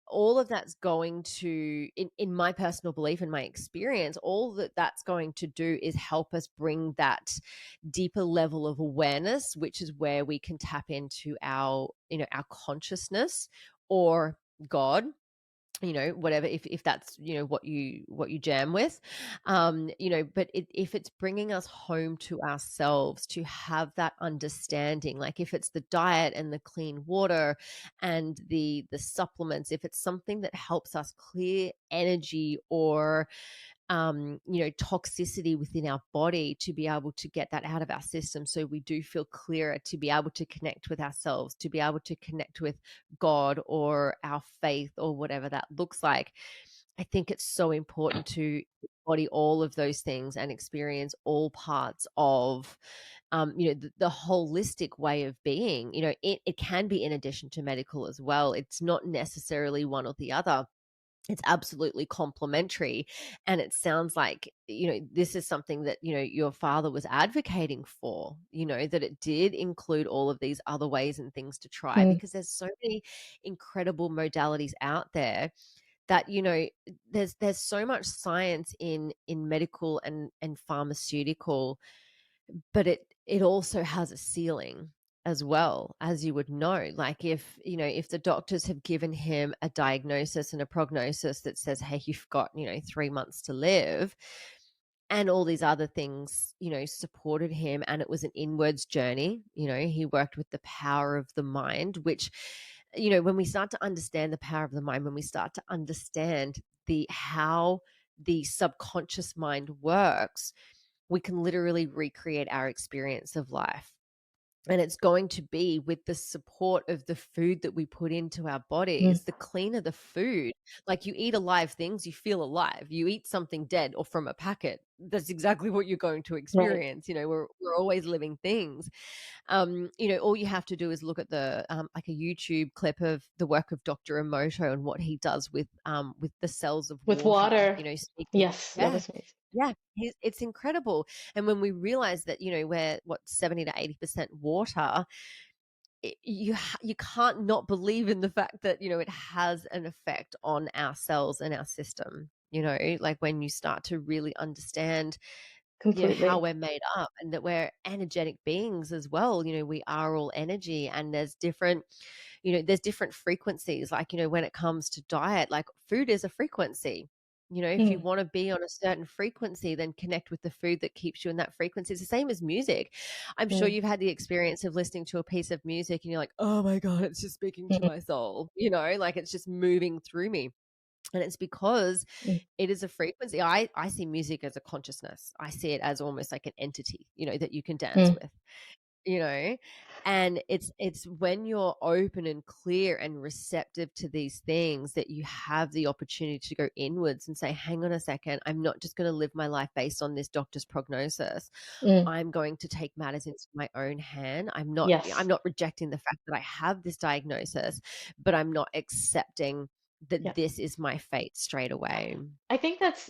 All of that's going to, in my personal belief and my experience, all that that's going to do is help us bring that deeper level of awareness, which is where we can tap into our, our consciousness, or God, whatever, if that's, what you jam with, but if it's bringing us home to ourselves, to have that understanding, like if it's the diet and the clean water and the supplements, if it's something that helps us clear energy, or toxicity within our body to be able to get that out of our system, so we do feel clearer, to be able to connect with ourselves, to be able to connect with God or our faith or whatever that looks like. I think it's so important to embody all of those things and experience all parts of the holistic way of being. It can be in addition to medical as well. It's not necessarily one or the other. It's absolutely complementary. And it sounds like, this is something that, your father was advocating for, that it did include all of these other ways and things to try, Mm, because there's so many incredible modalities out there that, there's so much science in medical and pharmaceutical, but it also has a ceiling as well, as you would know. Like, if the doctors have given him a diagnosis and a prognosis that says, hey, you've got 3 months to live, and all these other things supported him, and it was an inwards journey. He worked with the power of the mind, which, when we start to understand the power of the mind, when we start to understand how the subconscious mind works, we can literally recreate our experience of life. And it's going to be with the support of the food that we put into our mm, bodies. The cleaner the food, like, you eat alive things, you feel alive. You eat something dead or from a packet, that's exactly what you're going to right. experience. We're always living things. All you have to do is look at the like a YouTube clip of the work of Dr. Emoto and what he does with the cells of With water, water. speaking. Yes, that Yeah. was amazing. Yeah, it's incredible. And when we realize that, we're 70 to 80% water, you can't not believe in the fact that, it has an effect on our cells and our system. Like, when you start to really understand, how Completely. we're made up, and that we're energetic beings as well. We are all energy, and there's different frequencies. Like, when it comes to diet, like, food is a frequency. If you Mm, want to be on a certain frequency, then connect with the food that keeps you in that frequency. It's the same as music. I'm sure mm, you've had the experience of listening to a piece of music and you're like, oh my God, it's just speaking to mm, my soul, like, it's just moving through me. And it's because mm, it is a frequency. I see music as a consciousness. I see it as almost like an entity, that you can dance mm, with, you know and it's when you're open and clear and receptive to these things that you have the opportunity to go inwards and say, hang on a second, I'm not just going to live my life based on this doctor's prognosis. mm. I'm going to take matters into my own hand. i'm not Yes. i'm not rejecting the fact that I have this diagnosis, but I'm not accepting that Yeah. this is my fate straight away. I think that's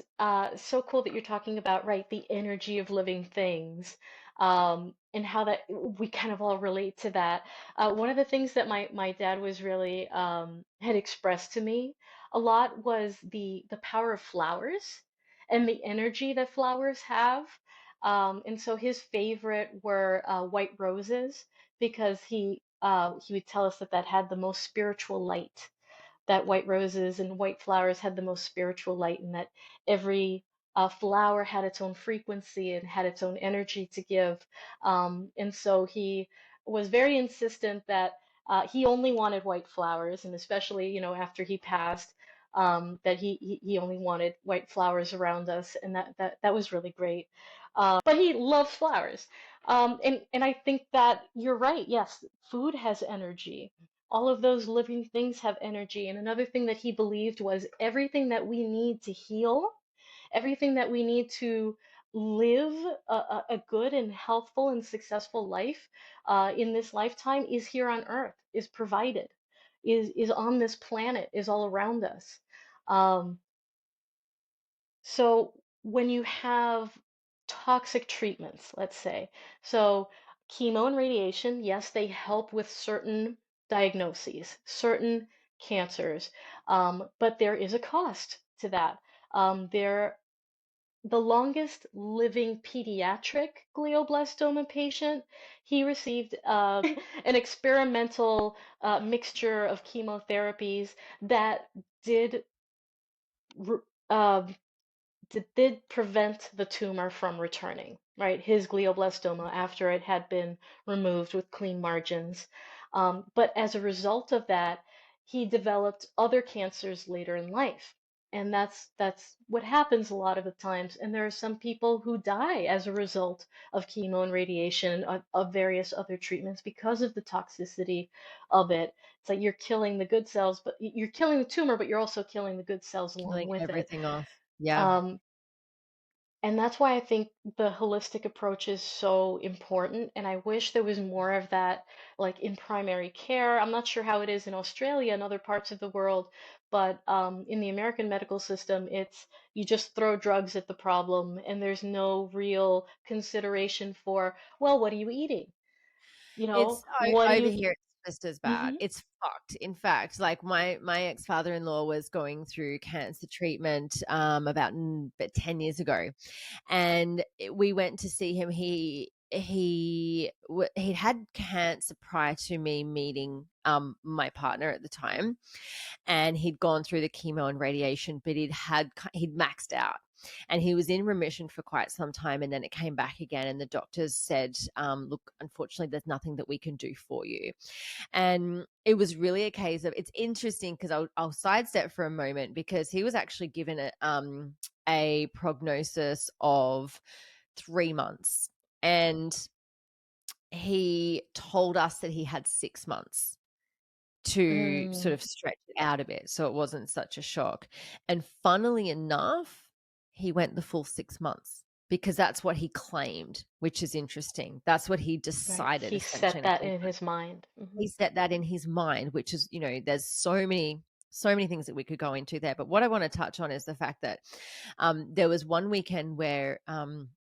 so cool that you're talking about, right, the energy of living things, and how that we kind of all relate to that. One of the things that my dad was really had expressed to me a lot was the power of flowers and the energy that flowers have. And so his favorite were white roses, because he would tell us that that had the most spiritual light, that white roses and white flowers had the most spiritual light, and that every flower had its own frequency and had its own energy to give. And so he was very insistent that he only wanted white flowers, and especially, after he passed, that he only wanted white flowers around us, and that was really great. But he loves flowers. And I think that you're right. Yes, food has energy. All of those living things have energy. And another thing that he believed was everything that we need to heal, everything that we need to live a good and healthful and successful life in this lifetime is here on earth, is provided, is on this planet, is all around us. Um, so when you have toxic treatments, let's say, so chemo and radiation, yes, they help with certain diagnoses, certain cancers, but there is a cost to that. There, the longest living pediatric glioblastoma patient, he received an experimental mixture of chemotherapies that did r- uh, did prevent the tumor from returning, right? His glioblastoma after it had been removed with clean margins. But as a result of that, he developed other cancers later in life. And that's what happens a lot of the times. And there are some people who die as a result of chemo and radiation, of various other treatments because of the toxicity of it. It's like you're killing the good cells, but you're killing the tumor, but you're also killing the good cells along Killing with it. everything off. Yeah. Um, and that's why I think the holistic approach is so important. And I wish there was more of that, like in primary care. I'm not sure how it is in Australia and other parts of the world, but in the American medical system, it's you just throw drugs at the problem, and there's no real consideration for, well, what are you eating? It's What do over you? here. It's just as bad. Mm-hmm. It's fucked. In fact, like my ex-father-in-law was going through cancer treatment about 10 years ago, and we went to see him. He'd had cancer prior to me meeting my partner at the time, and he'd gone through the chemo and radiation, but he'd maxed out, and he was in remission for quite some time, and then it came back again, and the doctors said, look, unfortunately there's nothing that we can do for you. And it was really a case of, it's interesting because I'll sidestep for a moment, because he was actually given a prognosis of 3 months, and he told us that he had 6 months to sort Mm, of stretch it out a bit so it wasn't such a shock. And funnily enough, he went the full 6 months, because that's what he claimed, which is interesting. That's what he right. decided He essentially. set And I that think in his mind. he set that in his mind, which is, there's so many things that we could go into there. But what I want to touch on is the fact that there was one weekend where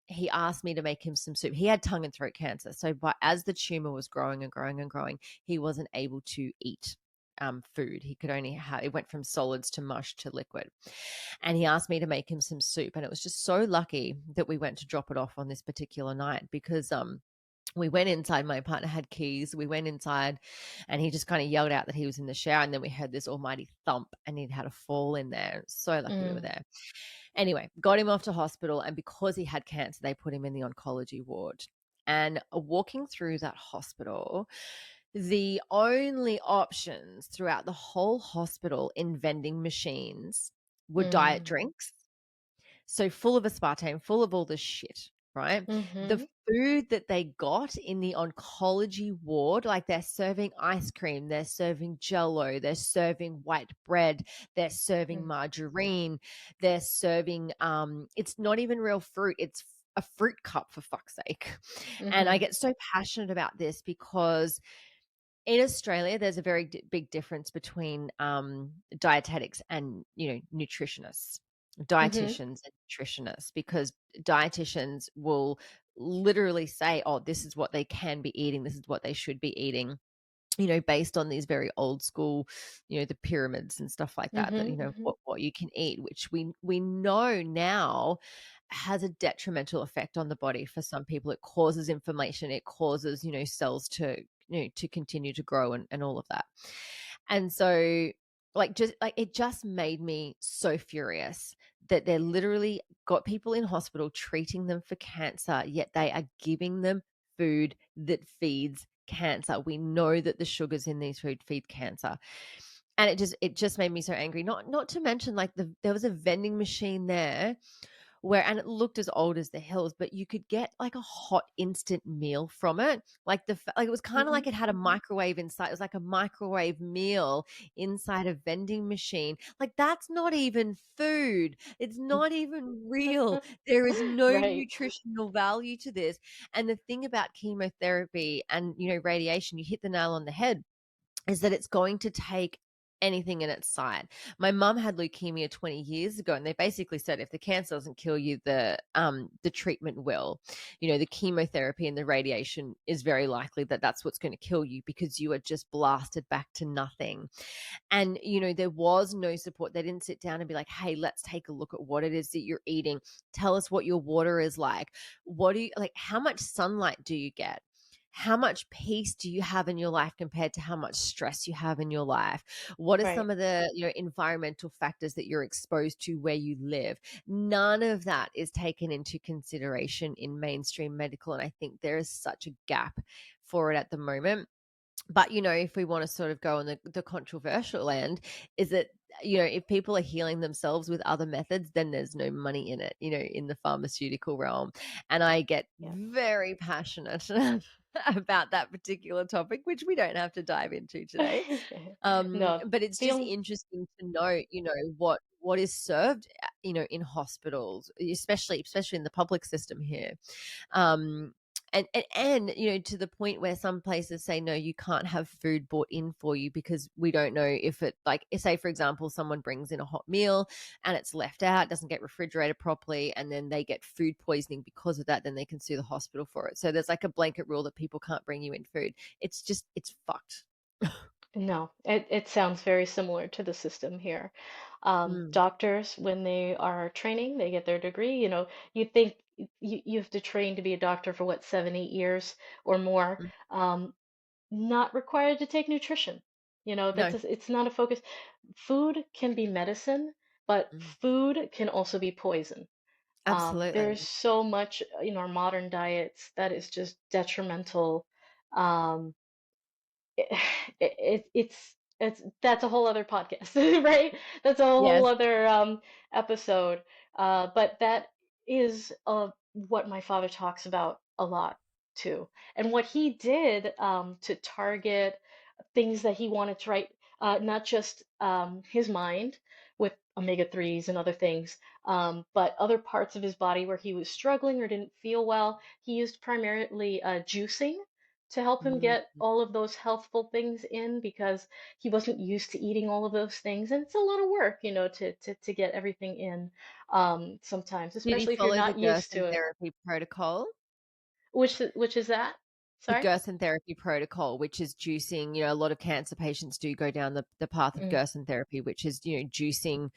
he asked me to make him some soup. He had tongue and throat cancer. So as the tumor was growing and growing and growing, he wasn't able to eat food. He could only it went from solids to mush to liquid. And he asked me to make him some soup. And it was just so lucky that we went to drop it off on this particular night, because we went inside. My partner had keys. We went inside, and he just kind of yelled out that he was in the shower. And then we heard this almighty thump, and he'd had a fall in there. So lucky we were Mm, there. Anyway, got him off to hospital. And because he had cancer, they put him in the oncology ward. And walking through that hospital, the only options throughout the whole hospital in vending machines were diet mm, drinks. So full of aspartame, full of all this shit, right? The mm-hmm, food that they got in the oncology ward, like they're serving ice cream, they're serving jello, they're serving white bread, they're serving margarine, they're serving it's not even real fruit, it's a fruit cup, for fuck's sake. And I mm-hmm, get so passionate about this because in Australia, there's a very big difference between dietetics and, nutritionists, mm-hmm, dietitians and nutritionists, because dietitians will literally say, oh, this is what they can be eating, this is what they should be eating, based on these very old school, the pyramids and stuff like that, that, mm-hmm, mm-hmm, what you can eat, which we know now has a detrimental effect on the body for some people. It causes inflammation. It causes, cells to, to continue to grow, and all of that. And so it just made me so furious that they're literally got people in hospital treating them for cancer, yet they are giving them food that feeds cancer. We know that the sugars in these food feed cancer. And it just made me so angry. Not to mention, like, there was a vending machine there and it looked as old as the hills, but you could get like a hot instant meal from it. Like it was kind of mm-hmm. like it had a microwave inside. It was like a microwave meal inside a vending machine. Like, that's not even food. It's not even real. There is no Right. nutritional value to this. And the thing about chemotherapy and, radiation, you hit the nail on the head, is that it's going to take anything in its sight. My mum had leukemia 20 years ago, and they basically said, if the cancer doesn't kill you, the treatment will. The chemotherapy and the radiation is very likely that that's what's going to kill you, because you are just blasted back to nothing. And, there was no support. They didn't sit down and be like, hey, let's take a look at what it is that you're eating. Tell us what your water is like. How much sunlight do you get? How much peace do you have in your life compared to how much stress you have in your life? What are Right. some of the, environmental factors that you're exposed to where you live? None of that is taken into consideration in mainstream medical. And I think there is such a gap for it at the moment. But, if we want to sort of go on the controversial end, is that, if people are healing themselves with other methods, then there's no money in it, in the pharmaceutical realm. And I get Yeah. very passionate about that particular topic, which we don't have to dive into today. No, But it's just feel interesting to know, what is served, in hospitals, especially in the public system here. Um, and to the point where some places say no, you can't have food brought in for you because we don't know if it, like, say for example someone brings in a hot meal and it's left out, doesn't get refrigerated properly, and then they get food poisoning because of that, then they can sue the hospital for it. So there's like a blanket rule that people can't bring you in food. It's fucked. No, it sounds very similar to the system here. Mm, Doctors, when they are training, they get their degree. You think you have to train to be a doctor for what, 7, 8 years or more. mm, Not required to take nutrition. no, It's not a focus. Food can be medicine, but mm, food can also be poison. There's absolutely. so much in our modern diets that is just detrimental. Um, it, it's that's a whole other podcast, right? That's a whole Yes. other episode. But that is what my father talks about a lot too, and what he did to target things that he wanted to write, not just his mind with omega 3s and other things, but other parts of his body where he was struggling or didn't feel well. He used primarily juicing to help him Mm. get all of those healthful things in because he wasn't used to eating all of those things. And it's a lot of work, to get everything in sometimes, Did he especially if you're follow the not used Gerson to it. therapy protocol? Which is that? The Sorry? Gerson therapy protocol, which is juicing. A lot of cancer patients do go down the path of Mm. Gerson therapy, which is, juicing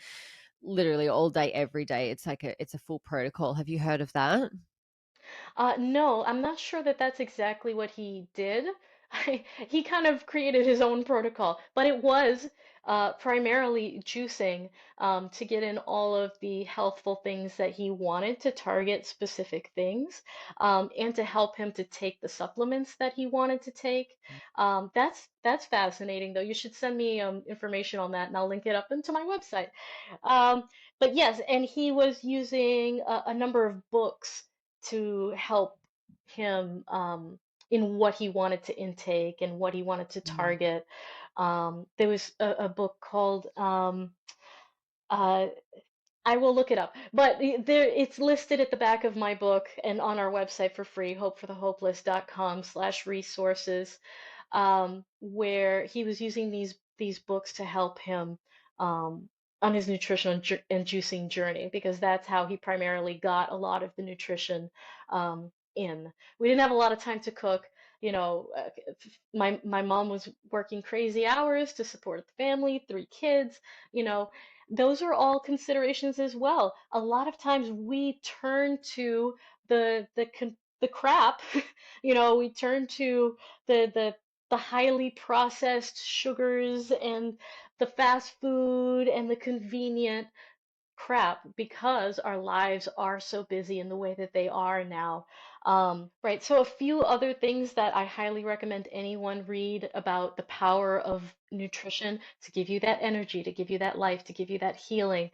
literally all day, every day. It's like it's a full protocol. Have you heard of that? No, I'm not sure that that's exactly what he did. He kind of created his own protocol, but it was primarily juicing to get in all of the healthful things that he wanted to target specific things, and to help him to take the supplements that he wanted to take. That's fascinating, though. You should send me information on that, and I'll link it up into my website. Um, but yes, and he was using a number of books to help him in what he wanted to intake and what he wanted to Mm. target. There was a book called uh, I will look it up, but there it's listed at the back of my book and on our website for free, hopeforthehopeless.com/resources, where he was using these books to help him um, on his nutrition and juicing journey, because that's how he primarily got a lot of the nutrition in. We didn't have a lot of time to cook. My mom was working crazy hours to support the family, 3 kids. You know, those are all considerations as well. A lot of times we turn to the crap. We turn to the highly processed sugars and the fast food and the convenient crap because our lives are so busy in the way that they are now. Right. So a few other things that I highly recommend anyone read about the power of nutrition to give you that energy, to give you that life, to give you that healing,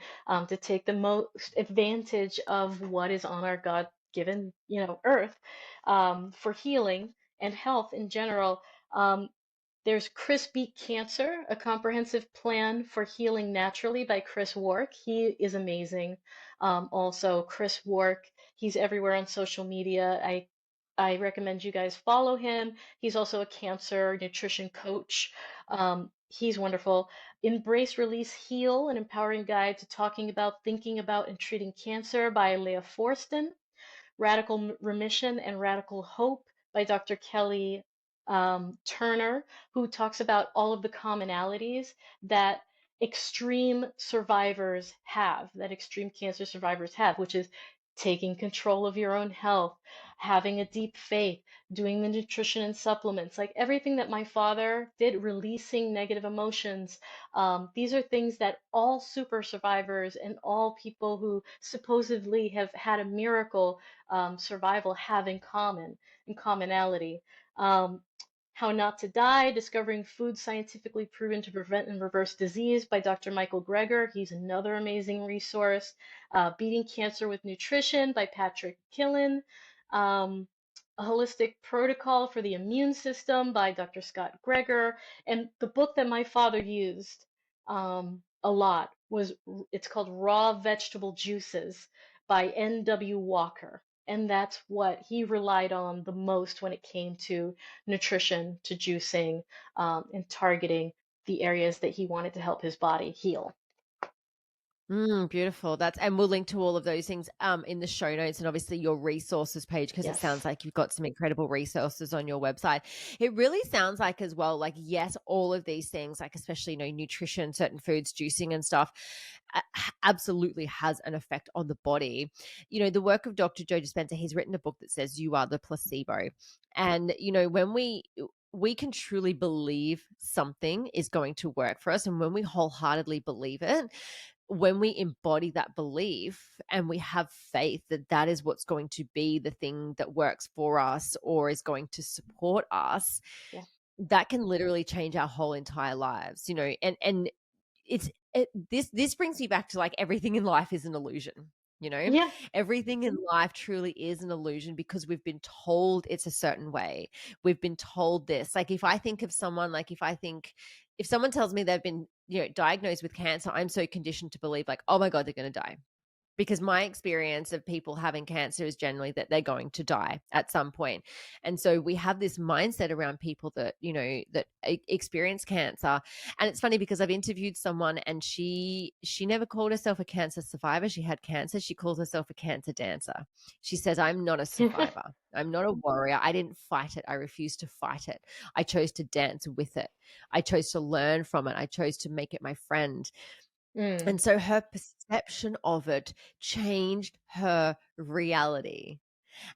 to take the most advantage of what is on our God-given, earth, for healing and health in general. Um, there's Chris Beat Cancer, a comprehensive plan for healing naturally by Chris Wark. He is amazing. Also, Chris Wark, he's everywhere on social media. I recommend you guys follow him. He's also a cancer nutrition coach. He's wonderful. Embrace, Release, Heal, an empowering guide to talking about, thinking about, and treating cancer by Leah Forston. Radical Remission and Radical Hope by Dr. Kelly Turner, who talks about all of the commonalities that extreme cancer survivors have, which is taking control of your own health, having a deep faith, doing the nutrition and supplements, like everything that my father did, releasing negative emotions. These are things that all super survivors and all people who supposedly have had a miracle survival have in commonality. Um, How Not to Die, Discovering Foods Scientifically Proven to Prevent and Reverse Disease by Dr. Michael Greger. He's another amazing resource. Beating Cancer with Nutrition by Patrick Killen. Um, a Holistic Protocol for the Immune System by Dr. Scott Greger. And the book that my father used a lot was, it's called Raw Vegetable Juices by N.W. Walker. And that's what he relied on the most when it came to nutrition, to juicing, and targeting the areas that he wanted to help his body heal. Beautiful. And we'll link to all of those things in the show notes, and obviously your resources page, because it Yes. sounds like you've got some incredible resources on your website. It really sounds like as well, like, yes, all of these things, like especially, nutrition, certain foods, juicing and stuff, absolutely has an effect on the body. The work of Dr. Joe Dispenza, he's written a book that says you are the placebo. And, when we can truly believe something is going to work for us, and when we wholeheartedly believe it, when we embody that belief and we have faith that that is what's going to be the thing that works for us or is going to support us, Yeah. that can literally change our whole entire lives, and this brings me back to, like, everything in life is an illusion. Yeah. Everything in life truly is an illusion because we've been told it's a certain way. We've been told this. Like, if I think of someone, like, if someone tells me they've been, diagnosed with cancer, I'm so conditioned to believe, like, oh my God, they're going to die. Because my experience of people having cancer is generally that they're going to die at some point. And so we have this mindset around people that, that experience cancer. And it's funny because I've interviewed someone, and she never called herself a cancer survivor. She had cancer. She calls herself a cancer dancer. She says, I'm not a survivor. I'm not a warrior. I didn't fight it. I refused to fight it. I chose to dance with it. I chose to learn from it. I chose to make it my friend. And so her perception of it changed her reality.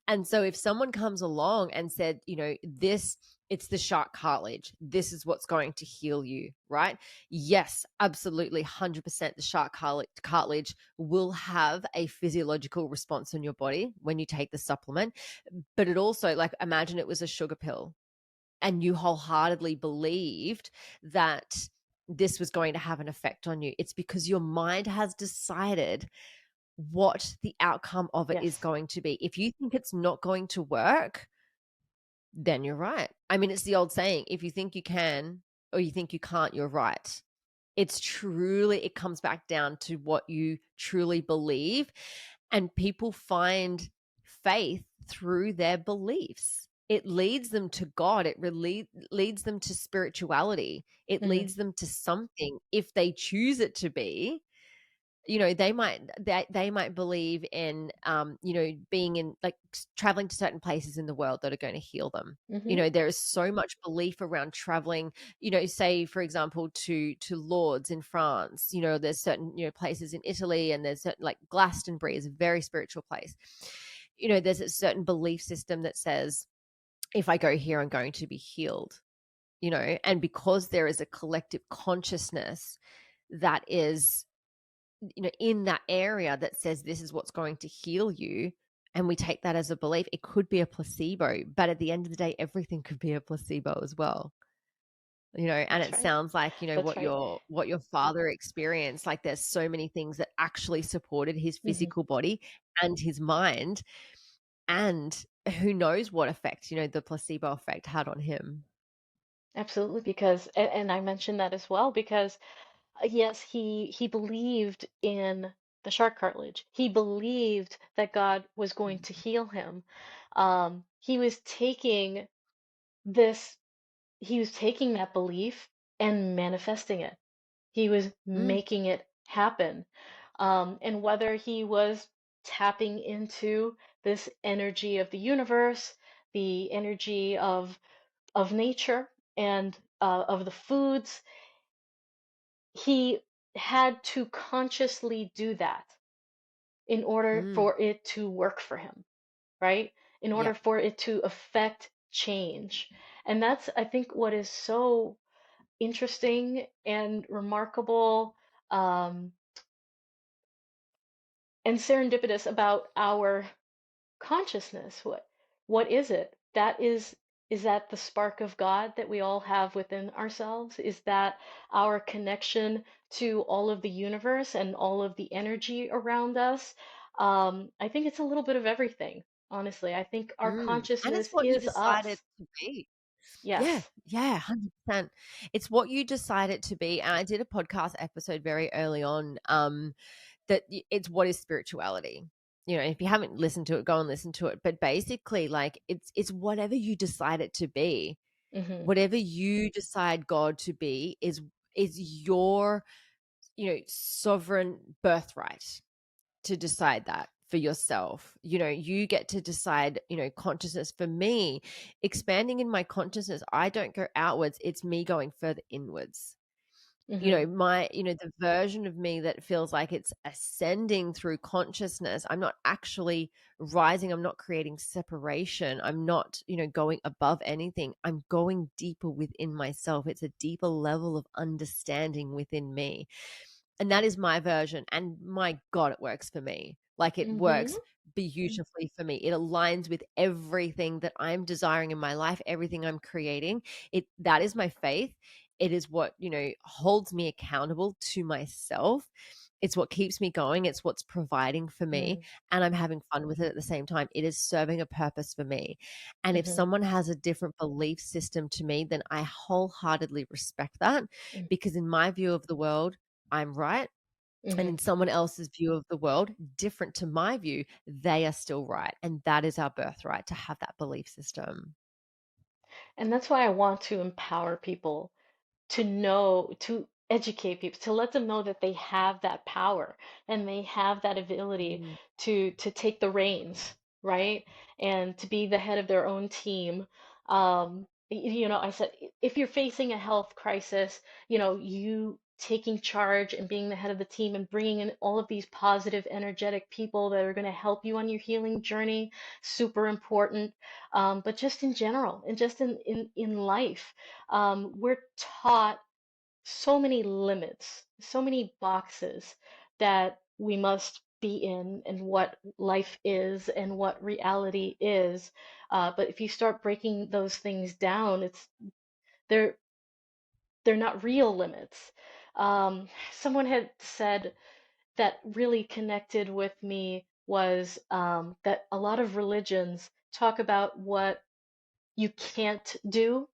And so if someone comes along and said, it's the shark cartilage, this is what's going to heal you, right? Yes, absolutely, 100% the shark cartilage will have a physiological response in your body when you take the supplement. But it also, like, imagine it was a sugar pill and you wholeheartedly believed that this was going to have an effect on you. It's because your mind has decided what the outcome of it is Yes. going to be. If you think it's not going to work, then you're right. I mean, it's the old saying, if you think you can or you think you can't, you're right. It comes back down to what you truly believe. And people find faith through their beliefs. It leads them to God. It really leads them to spirituality. It leads them to something if they choose it to be. They might believe in being in, like, traveling to certain places in the world that are going to heal them. There is so much belief around traveling, say, for example, to Lourdes in France. There's certain, places in Italy, and there's certain, like, Glastonbury is a very spiritual place. There's a certain belief system that says, if I go here, I'm going to be healed. And because there is a collective consciousness that is, in that area that says this is what's going to heal you, and we take that as a belief, it could be a placebo, but at the end of the day, everything could be a placebo as well. And That's it right. sounds like, That's right. what your father experienced, like, there's so many things that actually supported his physical body and his mind, and who knows what effect, the placebo effect had on him. Absolutely, because and I mentioned that as well because yes, he believed in the shark cartilage. He believed that God was going to heal him. He was taking this, he was taking that belief and manifesting it. He was Mm, making it happen. And whether he was tapping into this energy of the universe, the energy of nature, and of the foods, he had to consciously do that in order mm, for it to work for him, right? In yeah. order for it to affect change. And that's, I think, what is so interesting and remarkable, um, and serendipitous about our consciousness. What is it? That is Is that the spark of God that we all have within ourselves? Is that our connection to all of the universe and all of the energy around us? I think it's a little bit of everything, honestly. I think our And it's consciousness what you is decided us. to be. Yeah, Yes. yeah, 100%. It's what you decide it to be. And I did a podcast episode very early on, it's what is spirituality. You know, if you haven't listened to it, go and listen to it. But basically, like it's whatever you decide it to be. Hmm. Whatever you decide God to be is your, sovereign birthright to decide that for yourself. You know, you get to decide, consciousness. For me, expanding in my consciousness, I don't go outwards, it's me going further inwards. Hmm. The version of me that feels like it's ascending through consciousness, I'm not actually rising, I'm not creating separation, I'm not, going above anything, I'm going deeper within myself. It's a deeper level of understanding within me, and that is my version, and my God, it works for me. Like, it Hmm. works beautifully for me. It aligns with everything that I'm desiring in my life, everything I'm creating. That is my faith. It is what, holds me accountable to myself. It's what keeps me going. It's what's providing for me. And I'm having fun with it at the same time. It is serving a purpose for me. And if Hmm. someone has a different belief system to me, then I wholeheartedly respect that, because in my view of the world, I'm right. And Hmm. in someone else's view of the world, different to my view, they are still right. And that is our birthright, to have that belief system. And that's why I want to empower people to know, to educate people, to let them know that they have that power and they have that ability Mm, to take the reins, right? And to be the head of their own team. I said, if you're facing a health crisis, you taking charge and being the head of the team and bringing in all of these positive, energetic people that are going to help you on your healing journey, super important. But just in general, and just in life, we're taught so many limits, so many boxes that we must be in, and what life is and what reality is. But if you start breaking those things down, they're they're not real limits. Someone had said that really connected with me was that a lot of religions talk about what you can't do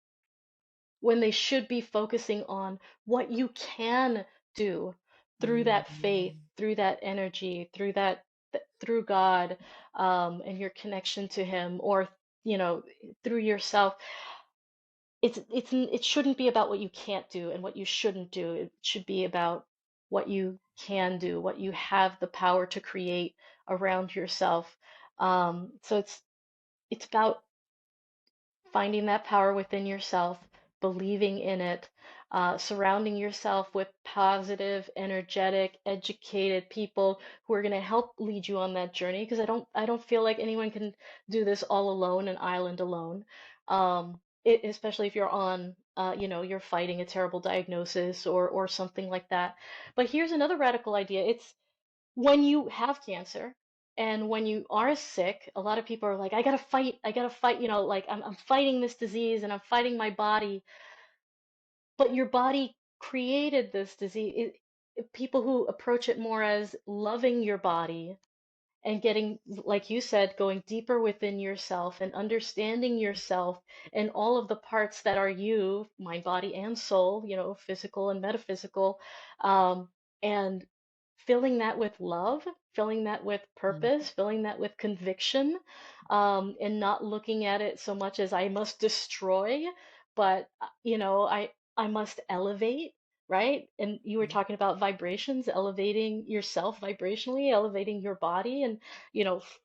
when they should be focusing on what you can do through that faith, mm, through that energy, through God, and your connection to Him, or through yourself. It shouldn't be about what you can't do and what you shouldn't do. It should be about what you can do, what you have the power to create around yourself. So it's about finding that power within yourself, believing in it, surrounding yourself with positive, energetic, educated people who are going to help lead you on that journey. Because I don't feel like anyone can do this all alone, an island alone. Especially if you're on, you're fighting a terrible diagnosis or something like that. But here's another radical idea. It's when you have cancer and when you are sick, a lot of people are like, I gotta fight, like I'm fighting this disease and I'm fighting my body. But your body created this disease. People who approach it more as loving your body and getting, like you said, going deeper within yourself and understanding yourself and all of the parts that are you, mind, body, and soul, physical and metaphysical, um, and filling that with love, filling that with mm, purpose, filling that with conviction, and not looking at it so much as I must destroy, but I must elevate, right? And you were mm, talking about vibrations, elevating yourself vibrationally, elevating your body, and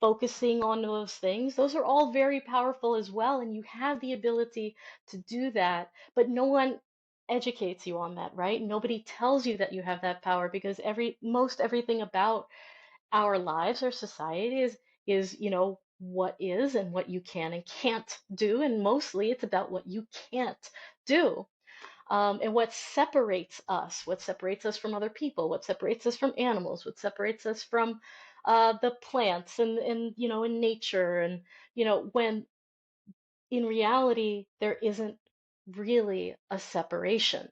focusing on those things. Those are all very powerful as well, and you have the ability to do that, but no one educates you on that, right? Nobody tells you that you have that power, because most everything about our lives, our society is what is and what you can and can't do, and mostly it's about what you can't do. And what separates us from other people, what separates us from animals, what separates us from the plants and in nature. And when in reality, there isn't really a separation.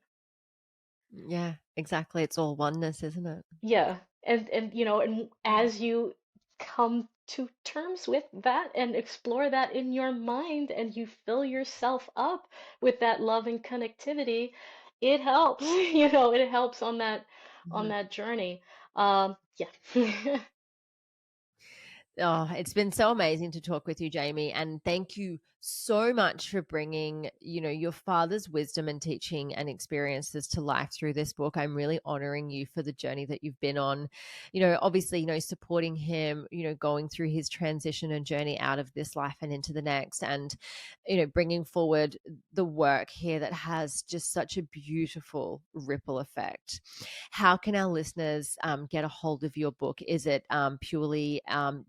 Yeah, exactly. It's all oneness, isn't it? Yeah. And and as you come to terms with that and explore that in your mind and you fill yourself up with that love and connectivity, it helps, it helps on Mhm. that journey. Yeah. Oh, it's been so amazing to talk with you, Jamie. And thank you so much for bringing, your father's wisdom and teaching and experiences to life through this book. I'm really honoring you for the journey that you've been on. Obviously, supporting him, going through his transition and journey out of this life and into the next. And, bringing forward the work here that has just such a beautiful ripple effect. How can our listeners get a hold of your book? Is it purely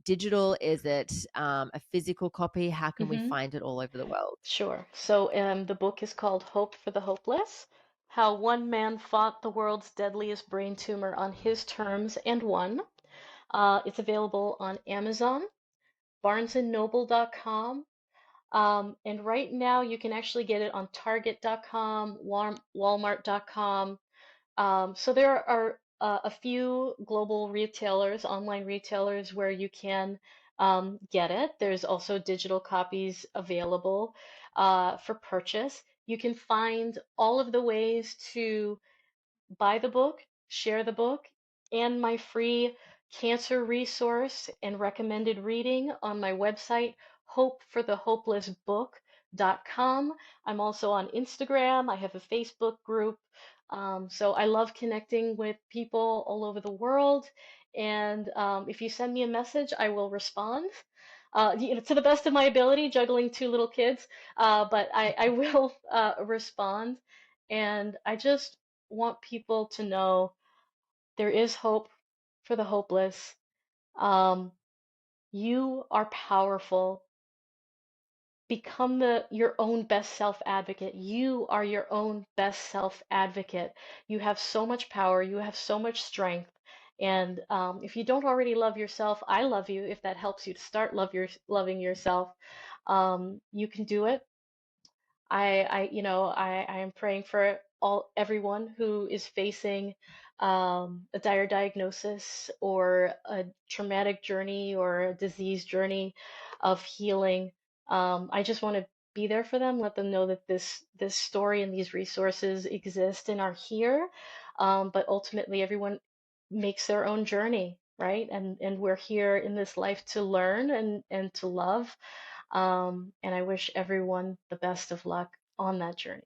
digital? Is it a physical copy? How can we hmm find it all over the world? Sure. So the book is called Hope for the Hopeless: How One Man Fought the World's Deadliest Brain Tumor on His Terms and Won. It's available on Amazon, barnesandnoble.com, and right now you can actually get it on Target.com, Walmart.com. So there are a few global retailers, online retailers, where you can get it. There's also digital copies available for purchase. You can find all of the ways to buy the book, share the book, and my free cancer resource and recommended reading on my website, hopeforthehopelessbook.com. I'm also on Instagram. I have a Facebook group. So I love connecting with people all over the world. And if you send me a message, I will respond. To the best of my ability, juggling two little kids, but I will respond. And I just want people to know there is hope for the hopeless. Um, you are powerful. Become your own best self advocate. You are your own best self advocate. You have so much power. You have so much strength. And if you don't already love yourself, I love you. If that helps you to start loving yourself, you can do it. I am praying for everyone who is facing a dire diagnosis or a traumatic journey or a disease journey of healing. I just want to be there for them, let them know that this story and these resources exist and are here. But ultimately, everyone makes their own journey, right? And we're here in this life to learn and to love. And I wish everyone the best of luck on that journey.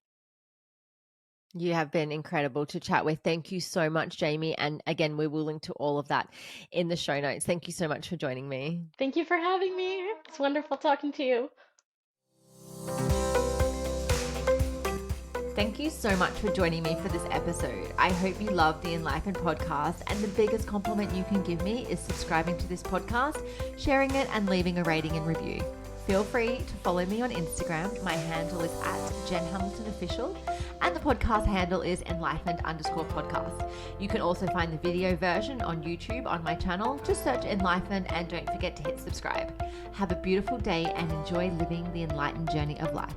You have been incredible to chat with. Thank you so much, Jamie. And again, we will link to all of that in the show notes. Thank you so much for joining me. Thank you for having me. It's wonderful talking to you. Thank you so much for joining me for this episode. I hope you love the Enlightened podcast, and the biggest compliment you can give me is subscribing to this podcast, sharing it, and leaving a rating and review. Feel free to follow me on Instagram. My handle is @JenHamiltonOfficial, and the podcast handle is enlightened_podcast. You can also find the video version on YouTube on my channel. Just search Enlightened and don't forget to hit subscribe. Have a beautiful day and enjoy living the enlightened journey of life.